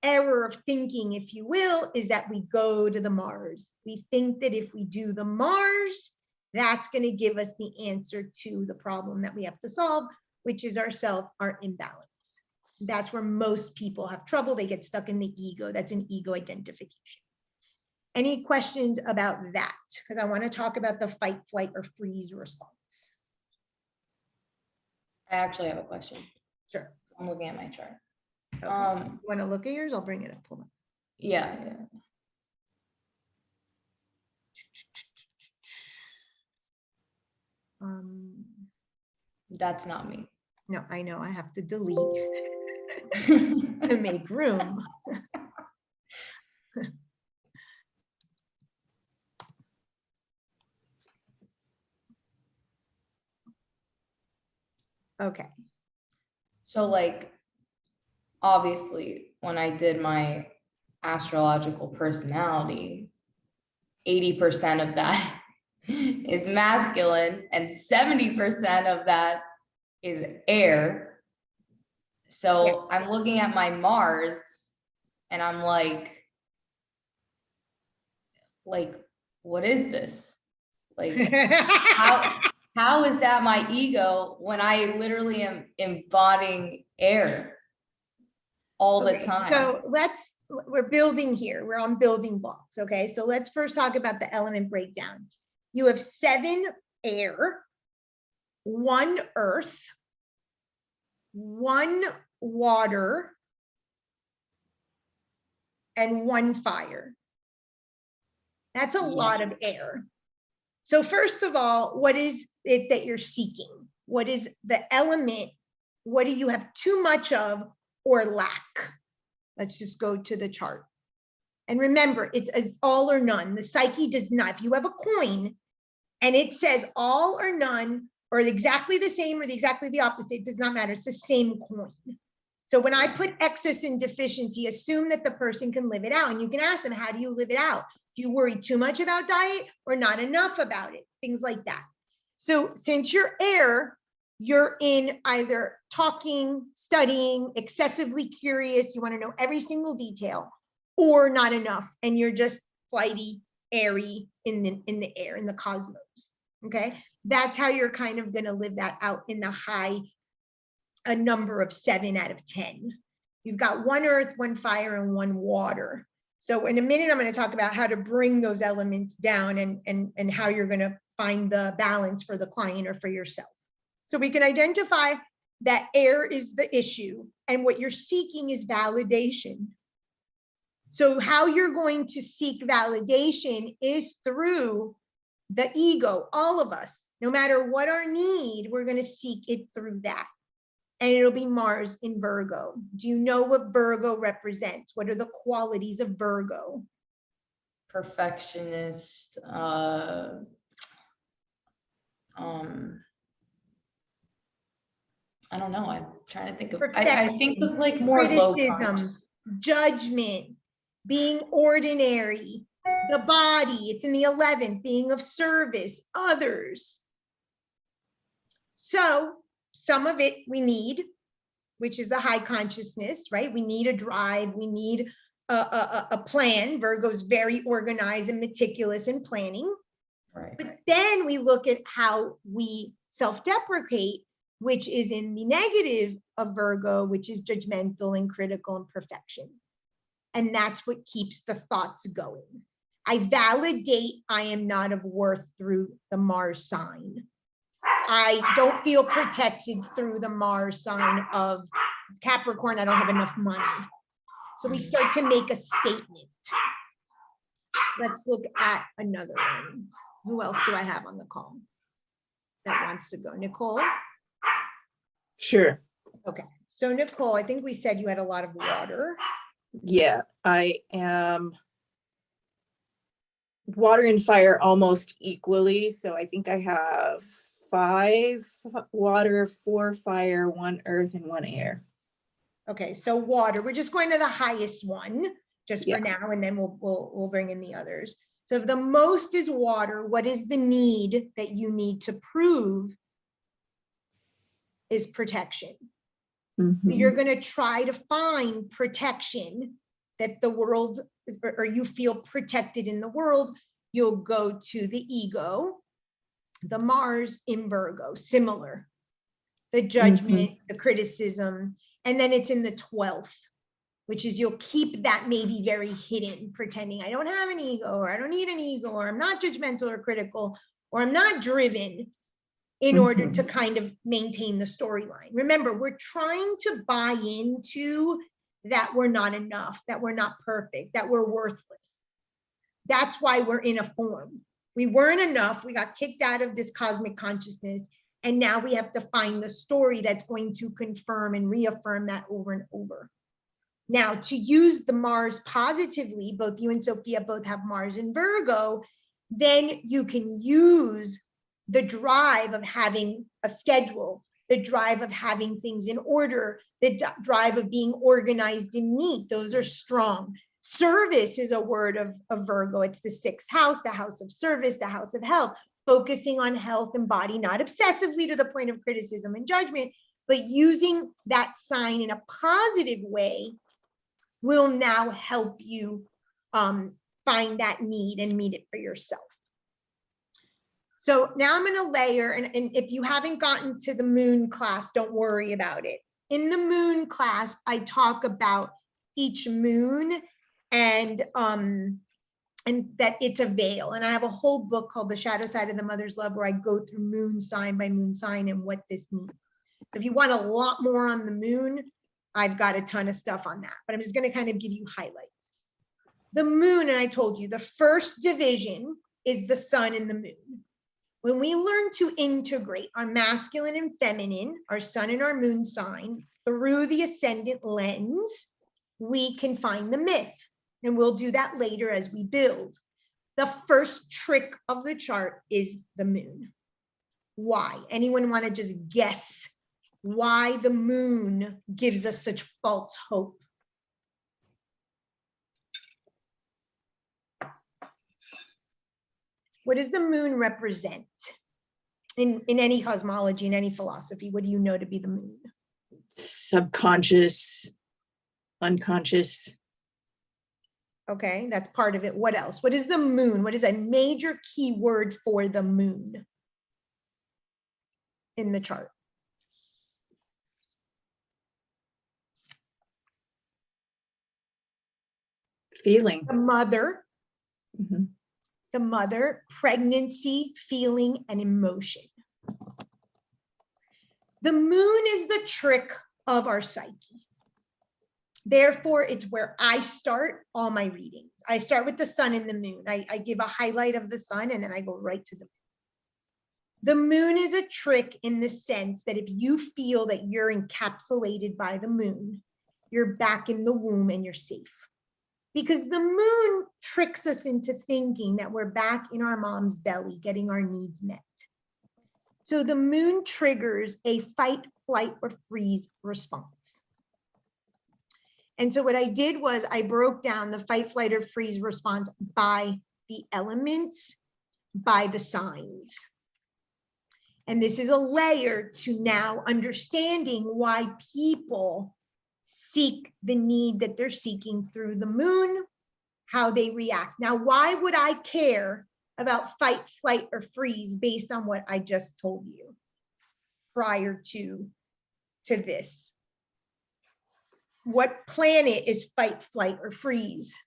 error of thinking, if you will, is that we go to the Mars. We think that if we do the Mars, that's going to give us the answer to the problem that we have to solve, which is ourself, our imbalance. That's where most people have trouble. They get stuck in the ego. That's an ego identification. Any questions about that? Because I want to talk about the fight, flight, or freeze response. I actually have a question. Sure. I'm looking at my chart. Okay. You want to look at yours? I'll bring it up. Hold on. Yeah. That's not me. No, I know. I have to delete to make room. Okay. So like, obviously, when I did my astrological personality, 80% of that is masculine and 70% of that is air. So I'm looking at my Mars and I'm like, what is this? Like, how is that my ego when I literally am embodying air all the time? So we're building here. We're on building blocks. Okay. So let's first talk about the element breakdown. You have 7 air, 1 earth, 1 water, and 1 fire. That's a lot of air. So first of all, what is it that you're seeking? What is the element? What do you have too much of or lack? Let's just go to the chart. And remember, it's as all or none. The psyche does not. If you have a coin and it says all or none, or exactly the same or exactly the opposite, it does not matter. It's the same coin. So when I put excess and deficiency, assume that the person can live it out. And you can ask them, how do you live it out? Do you worry too much about diet or not enough about it? Things like that. So since you're air, you're in either talking, studying, excessively curious, you want to know every single detail, or not enough, and you're just flighty, airy in the air, in the cosmos. Okay, that's how you're kind of going to live that out in the high, a number of 7 out of 10. You've got 1 earth, 1 fire, and 1 water. So in a minute, I'm going to talk about how to bring those elements down and how you're going to find the balance for the client or for yourself. So we can identify that air is the issue and what you're seeking is validation. So how you're going to seek validation is through the ego, all of us. No matter what our need, we're going to seek it through that. And it'll be Mars in Virgo. Do you know what Virgo represents? What are the qualities of Virgo? Perfectionist, I don't know. I'm trying to think of, I think of like more low criticism, judgment, being ordinary, the body, it's in the 11th, being of service, others. So some of it we need, which is the high consciousness, right? We need a drive, we need a plan. Virgo's very organized and meticulous in planning. Right. But then we look at how we self-deprecate, which is in the negative of Virgo, which is judgmental and critical and perfection. And that's what keeps the thoughts going. I validate I am not of worth through the Mars sign. I don't feel protected through the Mars sign of Capricorn. I don't have enough money. So we start to make a statement. Let's look at another one. Who else do I have on the call that wants to go? Nicole? Sure. Okay, so Nicole, I think we said you had a lot of water. Yeah, I am water and fire almost equally. So I think I have 5 water, 4 fire, 1 earth, and 1 air. Okay, so water, we're just going to the highest one just Yeah. for now, and then we'll bring in the others. So if the most is water, what is the need that you need to prove is protection? Mhm. So you're going to try to find protection that the world, or you feel protected in the world. You'll go to the ego, the Mars in Virgo, similar, the judgment, the criticism, and then it's in the 12th, which is you'll keep that maybe very hidden, pretending I don't have an ego, or I don't need an ego, or I'm not judgmental or critical, or I'm not driven, in order to kind of maintain the storyline. Remember, we're trying to buy into that we're not enough, that we're not perfect, that we're worthless. That's why we're in a form. We weren't enough. We got kicked out of this cosmic consciousness. And now we have to find the story that's going to confirm and reaffirm that over and over. Now, to use the Mars positively, both you and Sophia both have Mars in Virgo, then you can use the drive of having a schedule, the drive of having things in order, the drive of being organized and neat. Those are strong. Service is a word of Virgo. It's the 6th house, the house of service, the house of health, focusing on health and body, not obsessively to the point of criticism and judgment, but using that sign in a positive way will now help you find that need and meet it for yourself. So now I'm going to layer, and if you haven't gotten to the moon class, don't worry about it. In the moon class, I talk about each moon and that it's a veil. And I have a whole book called The Shadow Side of the Mother's Love, where I go through moon sign by moon sign and what this means. If you want a lot more on the moon, I've got a ton of stuff on that, but I'm just going to kind of give you highlights. The moon, and I told you, the first division is the sun and the moon. When we learn to integrate our masculine and feminine, our sun and our moon sign, through the ascendant lens, we can find the myth. And we'll do that later as we build. The first trick of the chart is the moon. Why? Anyone want to just guess why the moon gives us such false hope? What does the moon represent in any cosmology, in any philosophy? What do you know to be the moon? Subconscious, unconscious. Okay, that's part of it. What else? What is the moon? What is a major key word for the moon in the chart? Feeling. The mother, Mhm. pregnancy, feeling, and emotion. The moon is the trick of our psyche. Therefore, it's where I start all my readings. I start with the sun and the moon. I give a highlight of the sun and then I go right to the moon. The moon is a trick in the sense that if you feel that you're encapsulated by the moon, you're back in the womb and you're safe. Because the moon tricks us into thinking that we're back in our mom's belly, getting our needs met. So the moon triggers a fight, flight, or freeze response. And so what I did was I broke down the fight, flight, or freeze response by the elements, by the signs. And this is a layer to now understanding why people seek the need that they're seeking through the moon, how they react. Now, why would I care about fight, flight, or freeze based on what I just told you prior to this? What planet is fight, flight, or freeze?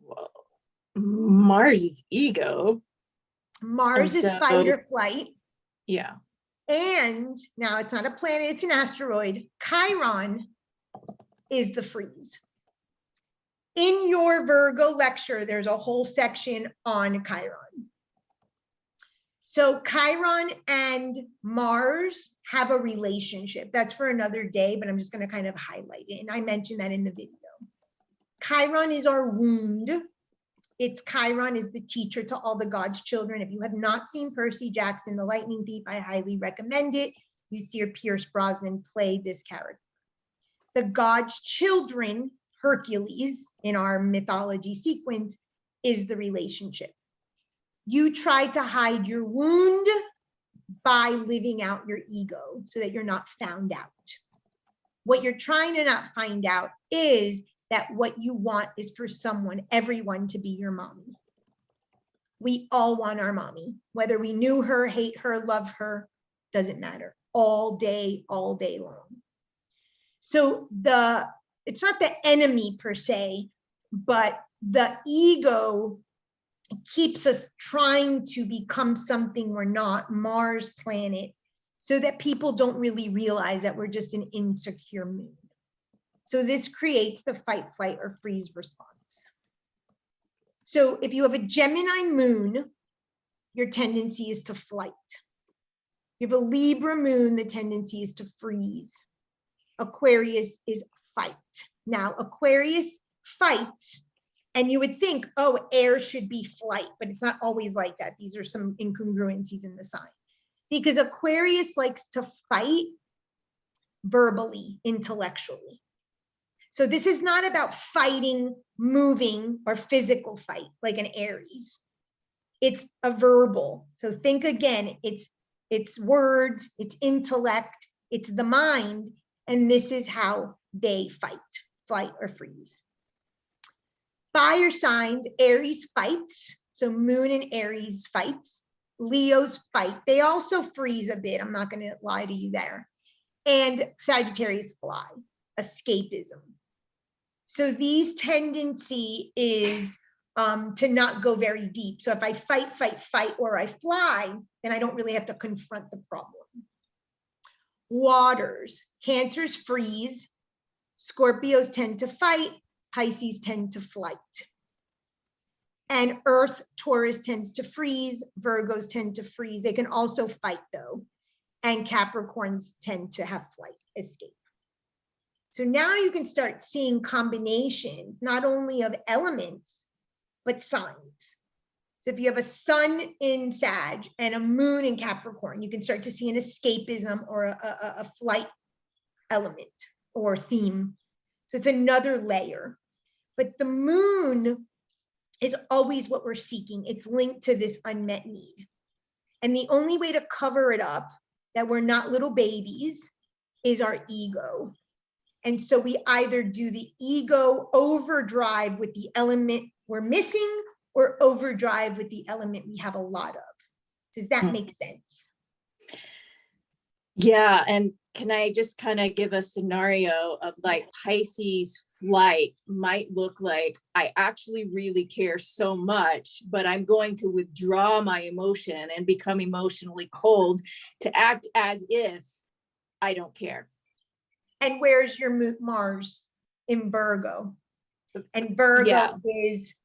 Well, Mars is ego. Mars is so- fight or flight. Yeah. And now it's not a planet, it's an asteroid. Chiron is the freeze. In your Virgo lecture, there's a whole section on Chiron. So Chiron and Mars have a relationship. That's for another day, but I'm just going to kind of highlight it. And I mentioned that in the video. Chiron is our wound. Chiron is the teacher to all the God's children. If you have not seen Percy Jackson, The Lightning Thief, I highly recommend it. You see Pierce Brosnan play this character. The God's children, Hercules, in our mythology sequence, is the relationship. You try to hide your wound by living out your ego so that you're not found out. What you're trying to not find out is that what you want is for everyone to be your mommy. We all want our mommy, whether we knew her, hate her, love her, doesn't matter, all day long. So it's not the enemy per se, but the ego keeps us trying to become something we're not, Mars planet, so that people don't really realize that we're just an insecure moon. So this creates the fight, flight, or freeze response. So if you have a Gemini moon, your tendency is to flight. You have a Libra moon, the tendency is to freeze. Aquarius is fight. Now, Aquarius fights, and you would think, oh, air should be flight, but it's not always like that. These are some incongruencies in the sign. Because Aquarius likes to fight verbally, intellectually. So this is not about fighting, moving, or physical fight like an Aries. It's a verbal. So think again, it's words, it's intellect, it's the mind, and this is how they fight, flight, or freeze. Fire signs, Aries fights. So moon and Aries fights. Leos fight. They also freeze a bit. I'm not going to lie to you there. And Sagittarius fly, escapism. So these tendency is to not go very deep. So if I fight, or I fly, then I don't really have to confront the problem. Waters, Cancers freeze, Scorpios tend to fight, Pisces tend to flight. And Earth, Taurus tends to freeze, Virgos tend to freeze. They can also fight though. And Capricorns tend to have flight, escape. So now you can start seeing combinations, not only of elements, but signs. So if you have a sun in Sag and a moon in Capricorn, you can start to see an escapism or a flight element or theme. So it's another layer. But the moon is always what we're seeking. It's linked to this unmet need. And the only way to cover it up, that we're not little babies, is our ego. And so we either do the ego overdrive with the element we're missing, or overdrive with the element we have a lot of. Does that make sense? Yeah, and can I just kind of give a scenario of like Pisces flight might look like I actually really care so much, but I'm going to withdraw my emotion and become emotionally cold to act as if I don't care. And where's your Mars? In Virgo. And Virgo Yeah. is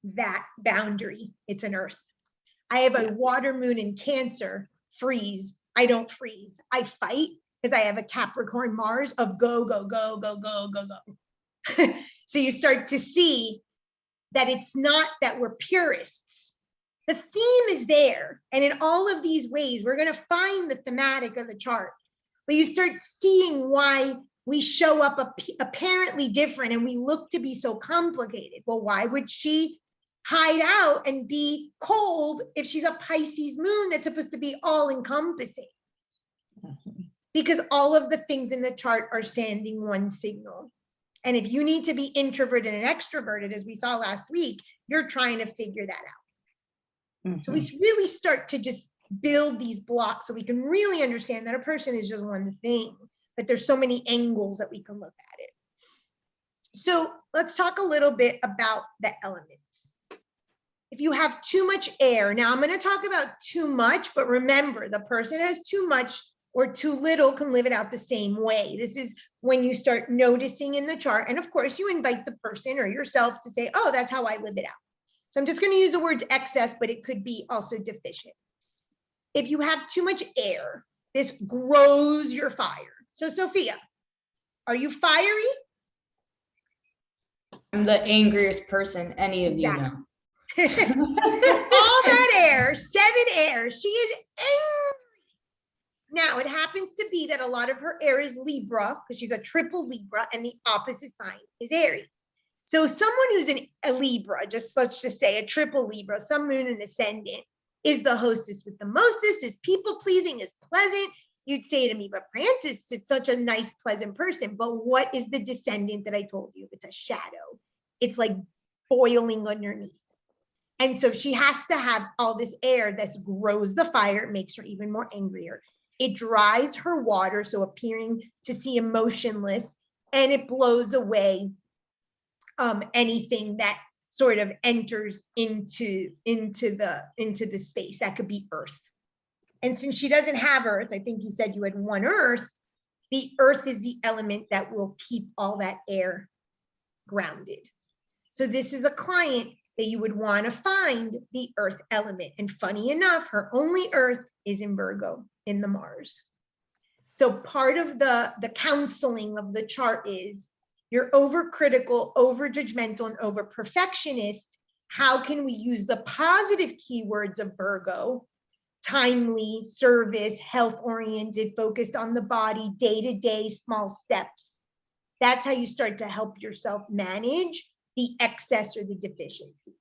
that boundary. It's an earth. I have a Yeah. water moon in Cancer, freeze. I don't freeze. I fight because I have a Capricorn Mars of go, go, go, go, go, go, go. So you start to see that it's not that we're purists. The theme is there. And in all of these ways, we're going to find the thematic of the chart. But you start seeing why we show up apparently different and we look to be so complicated. Well, why would she hide out and be cold if she's a Pisces moon that's supposed to be all encompassing? Because all of the things in the chart are sending one signal. And if you need to be introverted and extroverted, as we saw last week, you're trying to figure that out. So we really start to just build these blocks so we can really understand that a person is just one thing, but there's so many angles that we can look at it. So let's talk a little bit about the elements. If you have too much air, now I'm going to talk about too much, but remember, the person has too much or too little can live it out the same way. This is when you start noticing in the chart. And of course, you invite the person or yourself to say, oh, that's how I live it out. So I'm just going to use the words excess, but it could be also deficient. If you have too much air, this grows your fire. So Sophia, are you fiery? I'm the angriest person any of you know. All that air, 7 air, she is angry. Now, it happens to be that a lot of her air is Libra, because she's a triple Libra, and the opposite sign is Aries. So someone who's a Libra, let's just say a triple Libra, sun, moon, and ascendant, is the hostess with the mostest, is people-pleasing, is pleasant. You'd say to me, but Francis, it's such a nice, pleasant person. But what is the descendant that I told you? It's a shadow. It's like boiling underneath. And so she has to have all this air that grows the fire, makes her even more angrier. It dries her water, so appearing to see emotionless, and it blows away anything that sort of enters into the space. That could be earth. And since she doesn't have earth, I think you said you had one earth, the earth is the element that will keep all that air grounded. So this is a client that you would want to find the earth element. And funny enough, her only earth is in Virgo, in the Mars. So part of the counseling of the chart is you're overcritical, over judgmental, and over perfectionist. How can we use the positive keywords of Virgo? Timely, service, health-oriented, focused on the body, day-to-day, small steps. That's how you start to help yourself manage the excess or the deficiency.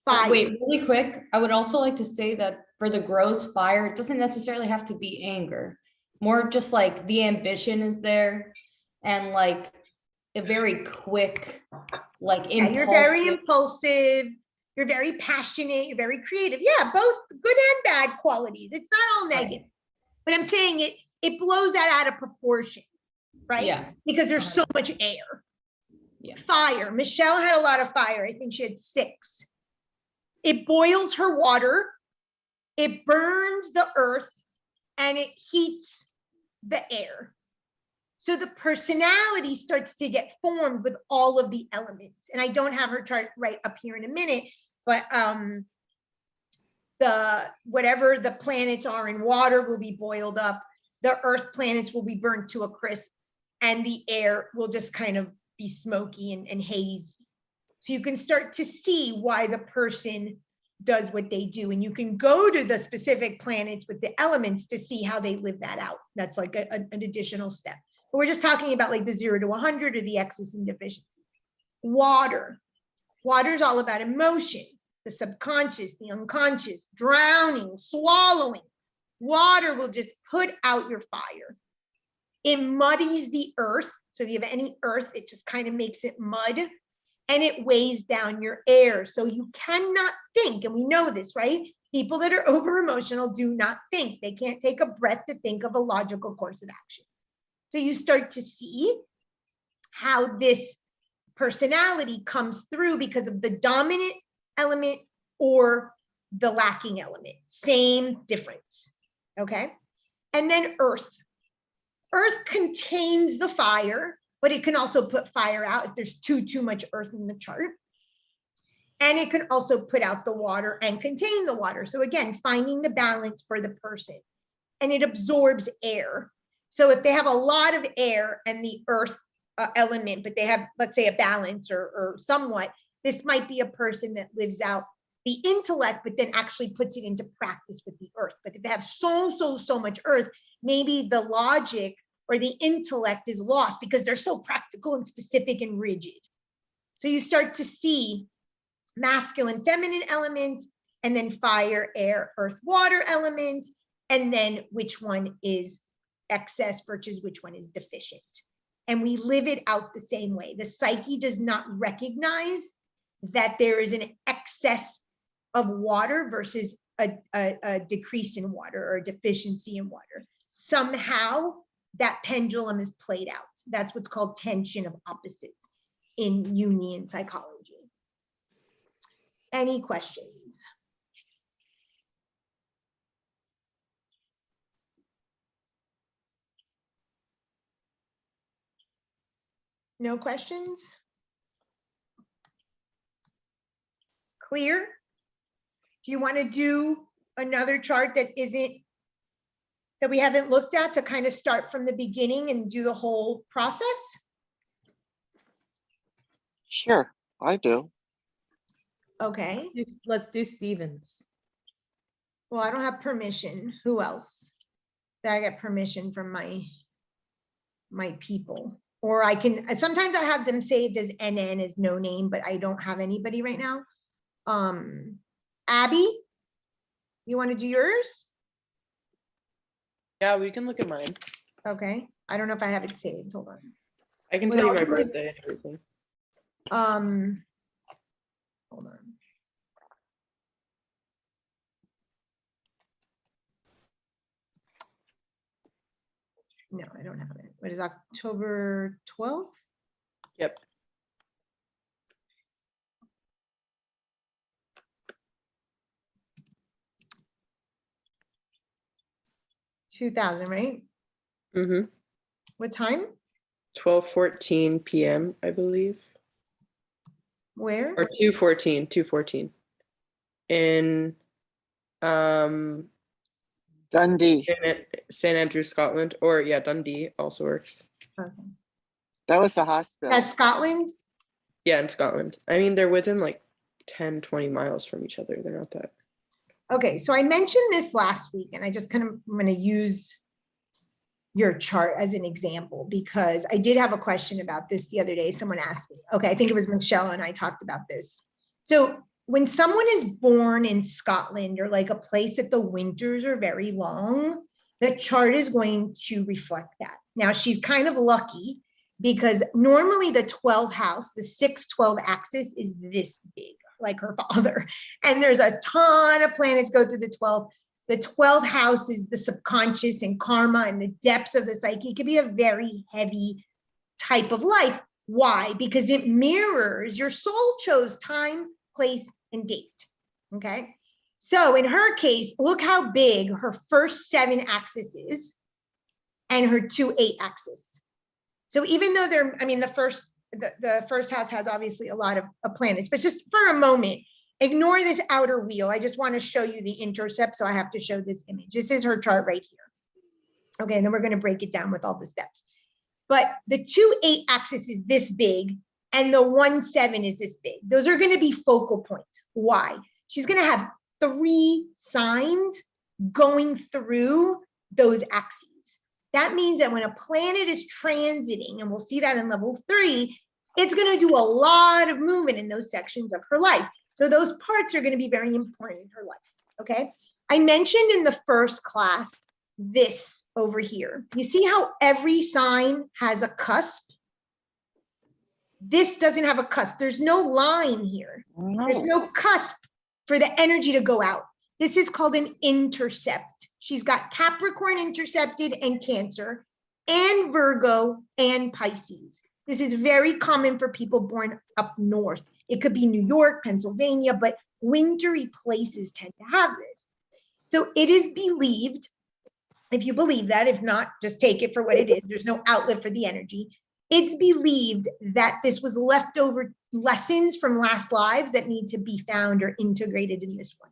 Fire. Wait, really quick. I would also like to say that for the gross fire, it doesn't necessarily have to be anger. More just like the ambition is there and like a very quick, like impulsive. Yeah, you're very impulsive. You're very passionate. You're very creative. Yeah, both good and bad qualities. It's not all negative. Right. But I'm saying it blows that out of proportion, right? Yeah. Because there's so much air. Yeah. Fire. Michelle had a lot of fire. I think she had 6. It boils her water. It burns the earth and it heats the air. So the personality starts to get formed with all of the elements. And I don't have her chart right up here in a minute, but whatever the planets are in water will be boiled up. The earth planets will be burnt to a crisp, and the air will just kind of be smoky and hazy. So you can start to see why the person does what they do. And you can go to the specific planets with the elements to see how they live that out. That's like an additional step. But we're just talking about like the 0 to 100 or the excess and deficiency. Water. Water is all about emotion, the subconscious, the unconscious, drowning, swallowing. Water will just put out your fire. It muddies the earth. So if you have any earth, it just kind of makes it mud, and it weighs down your air. So you cannot think, and we know this, right? People that are over emotional do not think. They can't take a breath to think of a logical course of action. So you start to see how this personality comes through because of the dominant element or the lacking element. Same difference. Okay. And then earth. Earth contains the fire, but it can also put fire out if there's too much earth in the chart. And it can also put out the water and contain the water. So again, finding the balance for the person. And it absorbs air. So if they have a lot of air and the earth element, but they have, let's say, a balance or somewhat, this might be a person that lives out the intellect, but then actually puts it into practice with the earth. But if they have so much earth, maybe the logic or the intellect is lost because they're so practical and specific and rigid. So you start to see masculine, feminine elements, and then fire, air, earth, water elements, and then which one is excess versus which one is deficient. And we live it out the same way. The psyche does not recognize that there is an excess of water versus a decrease in water or a deficiency in water. Somehow that pendulum is played out. That's what's called tension of opposites in Jungian psychology. Any questions? No questions? Clear? Do you want to do another chart that we haven't looked at to kind of start from the beginning and do the whole process? Sure, I do. Okay. Let's do Stevens. Well, I don't have permission. Who else? Did I get permission from my people? Or I can, sometimes I have them saved as NN as no name, but I don't have anybody right now. Abby, you want to do yours? Yeah, we can look at mine. Okay. I don't know if I have it saved. Hold on. I can Wait, tell you I'll my do it. birthday and everything. Hold on. No, I don't have it. What is October 12th? Yep. $2,000, right? Mm-hmm. What time? 12:14 p.m. I believe. Where? Or 2:14 in Dundee. St. Andrews, Scotland, or yeah, Dundee also works. Okay. That was the hospital. That's Scotland? Yeah, in Scotland. I mean, they're within like 10-20 miles from each other. They're not that. Okay, so I mentioned this last week, and I just kind of, I'm going to use your chart as an example because I did have a question about this the other day. Someone asked me. Okay, I think it was Michelle and I talked about this. So when someone is born in Scotland or like a place that the winters are very long, the chart is going to reflect that. Now she's kind of lucky because normally the 12th house, the 6-12 axis is this big, like her father. And there's a ton of planets go through the 12th. The 12th house is the subconscious and karma and the depths of the psyche. It can be a very heavy type of life. Why? Because it mirrors your soul chose time, place, and date. Okay. So in her case, look how big her first 7 axis is and her 2-8 axis. So even though they're, I mean, the first house has obviously a lot of planets, but just for a moment, ignore this outer wheel. I just want to show you the intercept. So I have to show this image. This is her chart right here. Okay. And then we're going to break it down with all the steps. But the 2-8 axis is this big and the 1-7 is this big. Those are going to be focal points. Why? She's going to have 3 signs going through those axes. That means that when a planet is transiting, and we'll see that in level 3, it's going to do a lot of movement in those sections of her life. So those parts are going to be very important in her life. Okay. I mentioned in the first class this over here. You see how every sign has a cusp? This doesn't have a cusp. There's no line here. There's no cusp for the energy to go out. This is called an intercept. She's got Capricorn intercepted and Cancer and Virgo and Pisces. This is very common for people born up north. It could be New York, Pennsylvania, but wintry places tend to have this. So it is believed, if you believe that, if not, just take it for what it is. There's no outlet for the energy. It's believed that this was leftover lessons from last lives that need to be found or integrated in this one.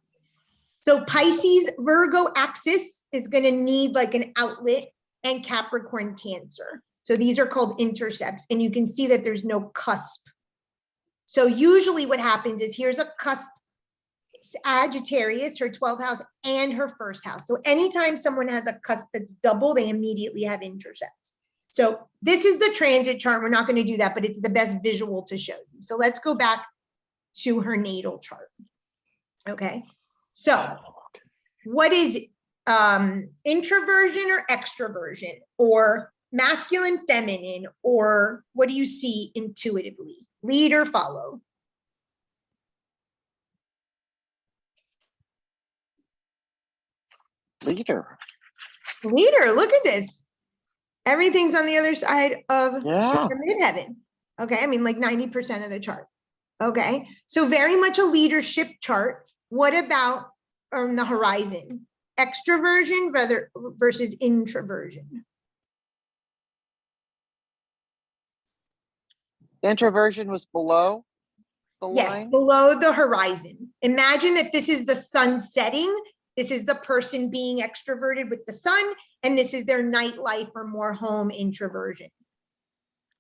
So Pisces Virgo axis is going to need like an outlet, and Capricorn Cancer. So these are called intercepts, and you can see that there's no cusp. So usually what happens is here's a cusp, Sagittarius, her 12th house, and her first house. So anytime someone has a cusp that's double, they immediately have intercepts. So this is the transit chart. We're not going to do that, but it's the best visual to show you. So let's go back to her natal chart. Okay. So what is introversion or extroversion, or masculine, feminine, or what do you see intuitively? Lead or follow? Leader. Leader, look at this. Everything's on the other side of Yeah. the midheaven. Okay, I mean like 90% of the chart. Okay, so very much a leadership chart. What about on the horizon? Extroversion versus introversion. Introversion was below the Yes, line. below the horizon. Imagine that this is the sun setting. This is the person being extroverted with the sun, and this is their nightlife or more home introversion.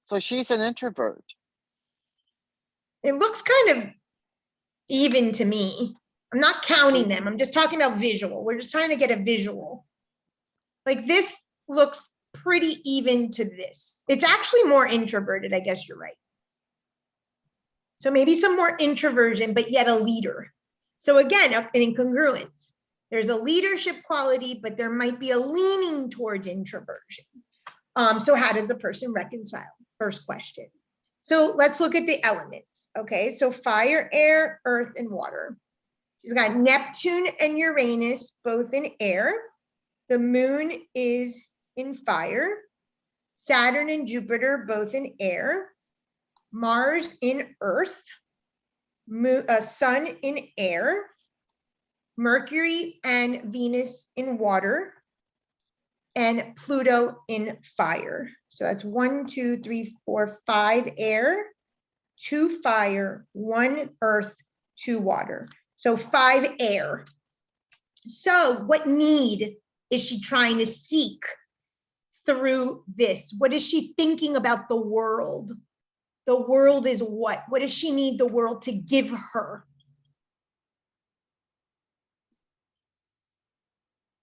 So she's an introvert. It looks kind of even to me. I'm not counting them. I'm just talking about visual. We're just trying to get a visual. Like this looks pretty even to this. It's actually more introverted. I guess you're right. So maybe some more introversion, but yet a leader. So again, an incongruence. There's a leadership quality, but there might be a leaning towards introversion. So how does a person reconcile? First question. So let's look at the elements. Okay, so fire, air, earth, and water. She's got Neptune and Uranus, both in air. The moon is in fire. Saturn and Jupiter, both in air. Mars in earth. Sun in air. Mercury and Venus in water. And Pluto in fire. So that's 1, 2, 3, 4, 5 air, 2 fire, 1 earth, 2 water. So 5 air. So what need is she trying to seek through this? What is she thinking about the world? The world is what? What does she need the world to give her?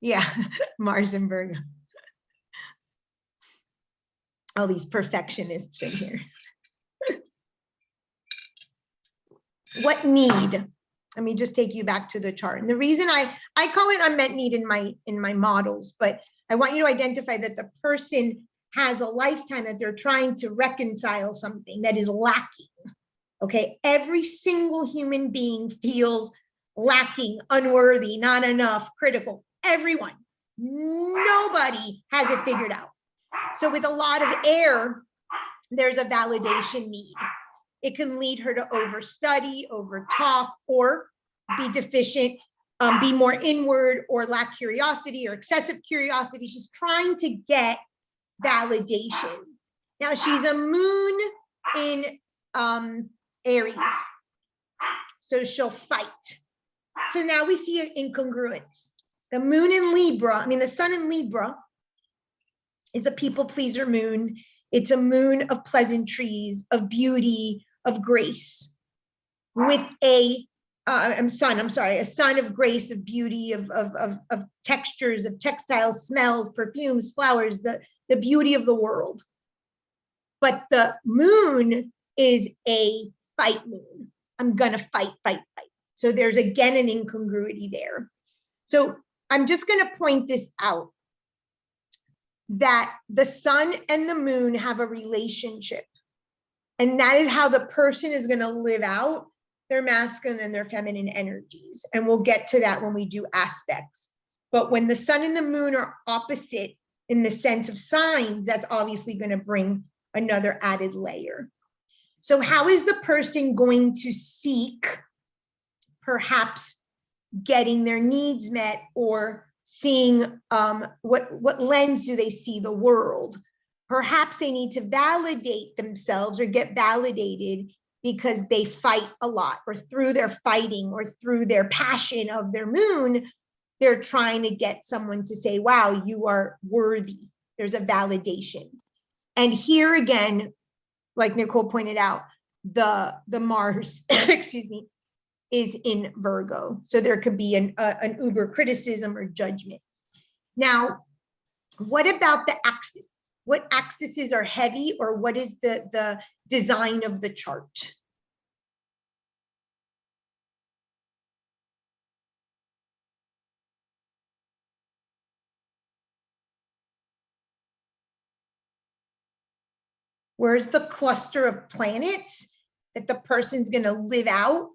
Yeah, Mars and Virgo. All these perfectionists in here. What need? Let me just take you back to the chart. And the reason I call it unmet need in my models, but I want you to identify that the person has a lifetime that they're trying to reconcile something that is lacking. Okay, every single human being feels lacking, unworthy, not enough, critical. Everyone, nobody has it figured out. So with a lot of air, there's a validation need. It can lead her to overstudy, overtalk, or be deficient, be more inward, or lack curiosity or excessive curiosity. She's trying to get validation. Now she's a moon in Aries, so she'll fight. So now we see an incongruence. The moon in Libra, the sun in Libra, it's a people pleaser moon. It's a moon of pleasantries, of beauty, of grace, with a sun of grace, of beauty, of textures, of textiles, smells, perfumes, flowers, the beauty of the world. But the moon is a fight moon. I'm gonna fight. So there's again an incongruity there. So I'm just gonna point this out, that the sun and the moon have a relationship. And that is how the person is going to live out their masculine and their feminine energies. And we'll get to that when we do aspects. But when the sun and the moon are opposite in the sense of signs, that's obviously going to bring another added layer. So how is the person going to seek perhaps getting their needs met, or seeing what lens do they see the world? Perhaps they need to validate themselves or get validated because they fight a lot, or through their fighting or through their passion of their moon, they're trying to get someone to say, wow, you are worthy. There's a validation. And here again, like Nicole pointed out, the Mars, excuse me, is in Virgo. So there could be an uber criticism or judgment. Now, what about the axis? What axes are heavy, or what is the design of the chart? Where's the cluster of planets that the person's going to live out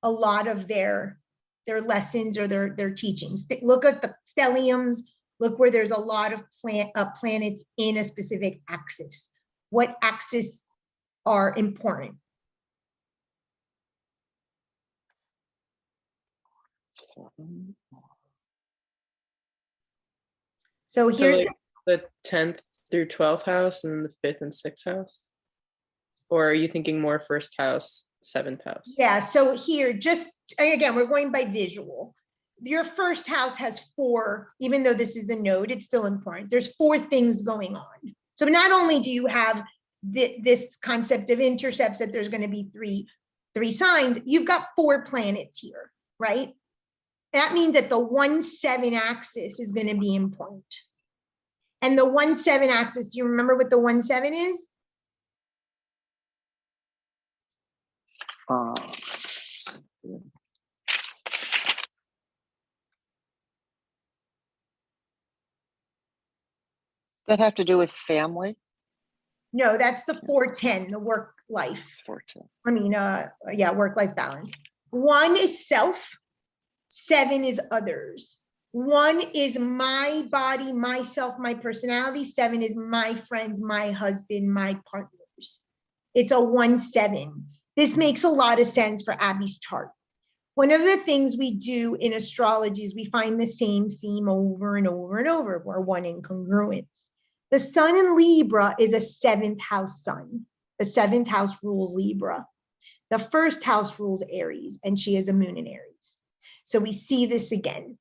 a lot of their lessons or their teachings? Look at the stelliums. Look where there's a lot of planets in a specific axis. What axes are important? So here's like the 10th through 12th house, and then the 5th and 6th house? Or are you thinking more 1st house, 7th house? yeah. So here, just again, we're going by visual. Your 1st house has 4, even though this is a node, it's still important. There's 4 things going on. So not only do you have this concept of intercepts, that there's going to be three signs, you've got 4 planets here, right? That means that the 1-7 axis is going to be important. And the 1-7 axis, do you remember what the 1-7 is? That have to do with family? No, that's the 4-10, the work life. 14. I mean, yeah, work-life balance. 1 is self, 7 is others. 1 is my body, myself, my personality. 7 is my friends, my husband, my partners. It's a 1-7. This makes a lot of sense for Abby's chart. One of the things we do in astrology is we find the same theme over and over and over, or 1 incongruence. The sun in Libra is a 7th house sun. The 7th house rules Libra. The 1st house rules Aries, and she is a moon in Aries. So we see this again.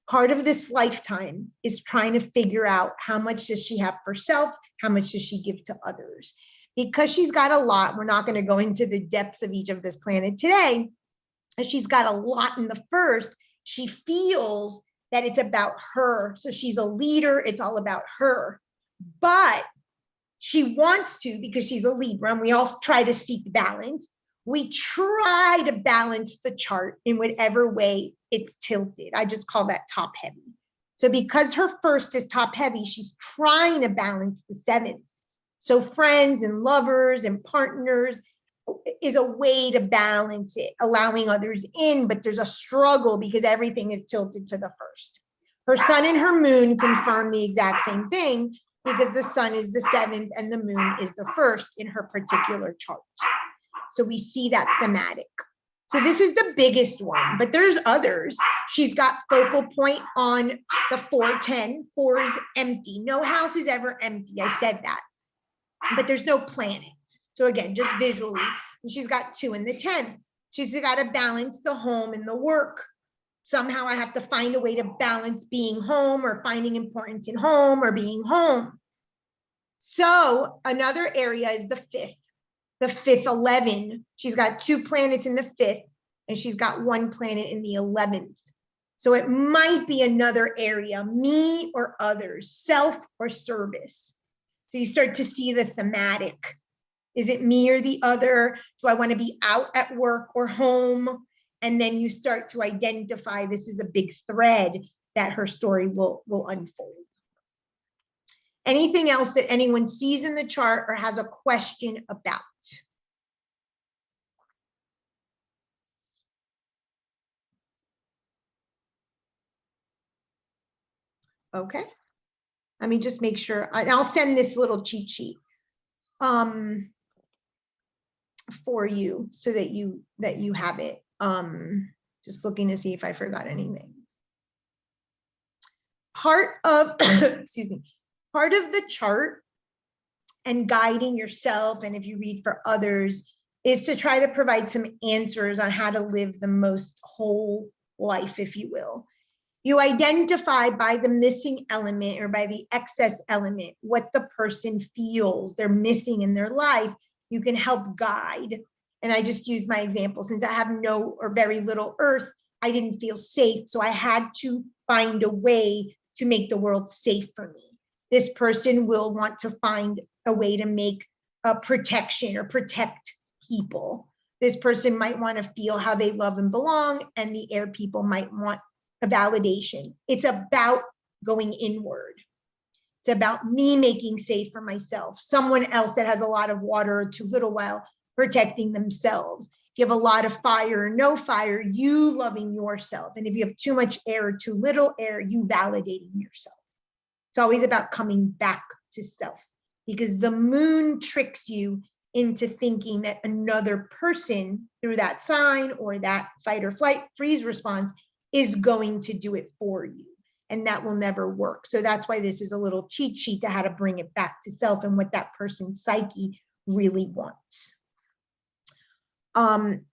Part of this lifetime is trying to figure out how much does she have for self, how much does she give to others. Because she's got a lot, we're not going to go into the depths of each of this planet today. She's got a lot in the 1st. She feels that it's about her. So she's a leader. It's all about her. But she wants to, because she's a Libra, and we all try to seek balance. We try to balance the chart in whatever way it's tilted. I just call that top heavy. So because her 1st is top heavy, she's trying to balance the 7th. So friends and lovers and partners is a way to balance it, allowing others in, but there's a struggle because everything is tilted to the 1st. Her sun and her moon confirm the exact same thing, because the sun is the 7th and the moon is the 1st in her particular chart. So we see that thematic. So this is the biggest one, but there's others. She's got focal point on the 4-10. 4 is empty. No house is ever empty. I said that. But there's no planets. So again, just visually, and she's got 2 in the 10th. She's got to balance the home and the work. Somehow I have to find a way to balance being home, or finding importance in home, or being home. So another area is the 5th. The 5th, 11. She's got 2 planets in the 5th, and she's got 1 planet in the 11th. So it might be another area, me or others, self or service. So you start to see the thematic. Is it me or the other? Do I want to be out at work or home? And then you start to identify this is a big thread that her story will unfold. Anything else that anyone sees in the chart or has a question about? Okay. Let me just make sure, and I'll send this little cheat sheet for you so that you have it. Just looking to see if I forgot anything. Part of, excuse me, part of the chart and guiding yourself, and if you read for others, is to try to provide some answers on how to live the most whole life, if you will. You identify by the missing element or by the excess element what the person feels they're missing in their life. You can help guide. And I just used my example, since I have no or very little earth, I didn't feel safe. So I had to find a way to make the world safe for me. This person will want to find a way to make a protection or protect people. This person might want to feel how they love and belong, and the air people might want a validation. It's about going inward. It's about me making safe for myself. Someone else that has a lot of water or too little, while protecting themselves. If you have a lot of fire or no fire, you loving yourself. And if you have too much air or too little air, you validating yourself. It's always about coming back to self, because the moon tricks you into thinking that another person through that sign or that fight or flight freeze response is going to do it for you. And that will never work. So that's why this is a little cheat sheet to how to bring it back to self and what that person's psyche really wants.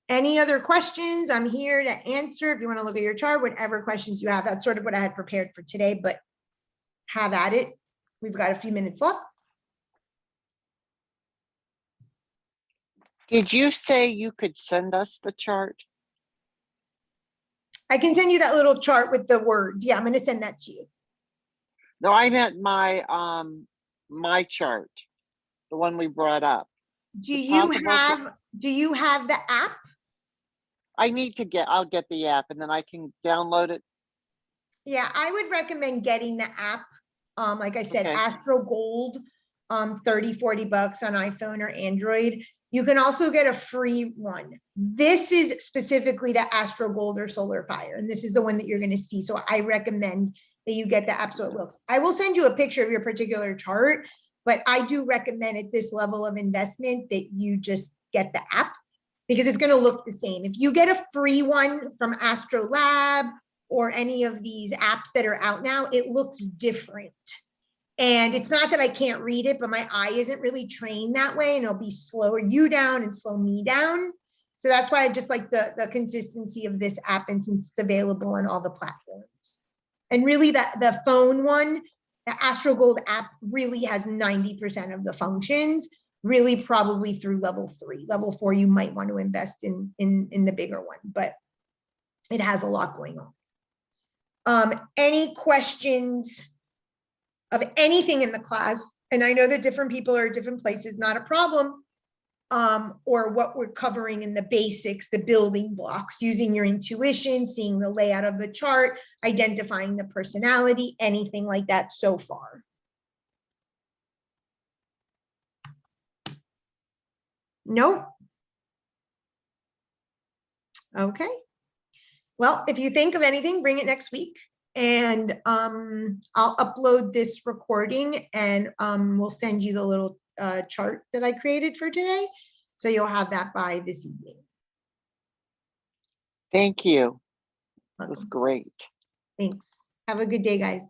Any other questions? I'm here to answer. If you want to look at your chart, whatever questions you have, that's sort of what I had prepared for today, but have at it. We've got a few minutes left. Did you say you could send us the chart? I can send you that little chart with the words. Yeah, I'm going to send that to you. No, I meant my my chart, the one we brought up. Do it you possible have the app? I'll get the app and then I can download it. Yeah, I would recommend getting the app. Like I said, Okay. Astro Gold, 30, 40 bucks on iPhone or Android. You can also get a free one. This is specifically to Astro Gold or Solar Fire, and this is the one that you're going to see. So I recommend that you get the app so it looks. I will send you a picture of your particular chart, but I do recommend at this level of investment that you just get the app, because it's going to look the same. If you get a free one from Astro Lab or any of these apps that are out now, it looks different. And it's not that I can't read it, but my eye isn't really trained that way, and it'll be slower you down and slow me down. So that's why I just like the consistency of this app, and since it's available on all the platforms. And really the phone one, the Astro Gold app really has 90% of the functions, really probably through level 3. Level 4, you might want to invest in the bigger one, but it has a lot going on. Any questions of anything in the class? And I know that different people are at different places, not a problem. Or what we're covering in the basics, the building blocks, using your intuition, seeing the layout of the chart, identifying the personality, anything like that so far. Nope. Okay. Well, if you think of anything, bring it next week. And I'll upload this recording, and we'll send you the little chart that I created for today. So you'll have that by this evening. Thank you. It was great. Thanks. Have a good day, guys.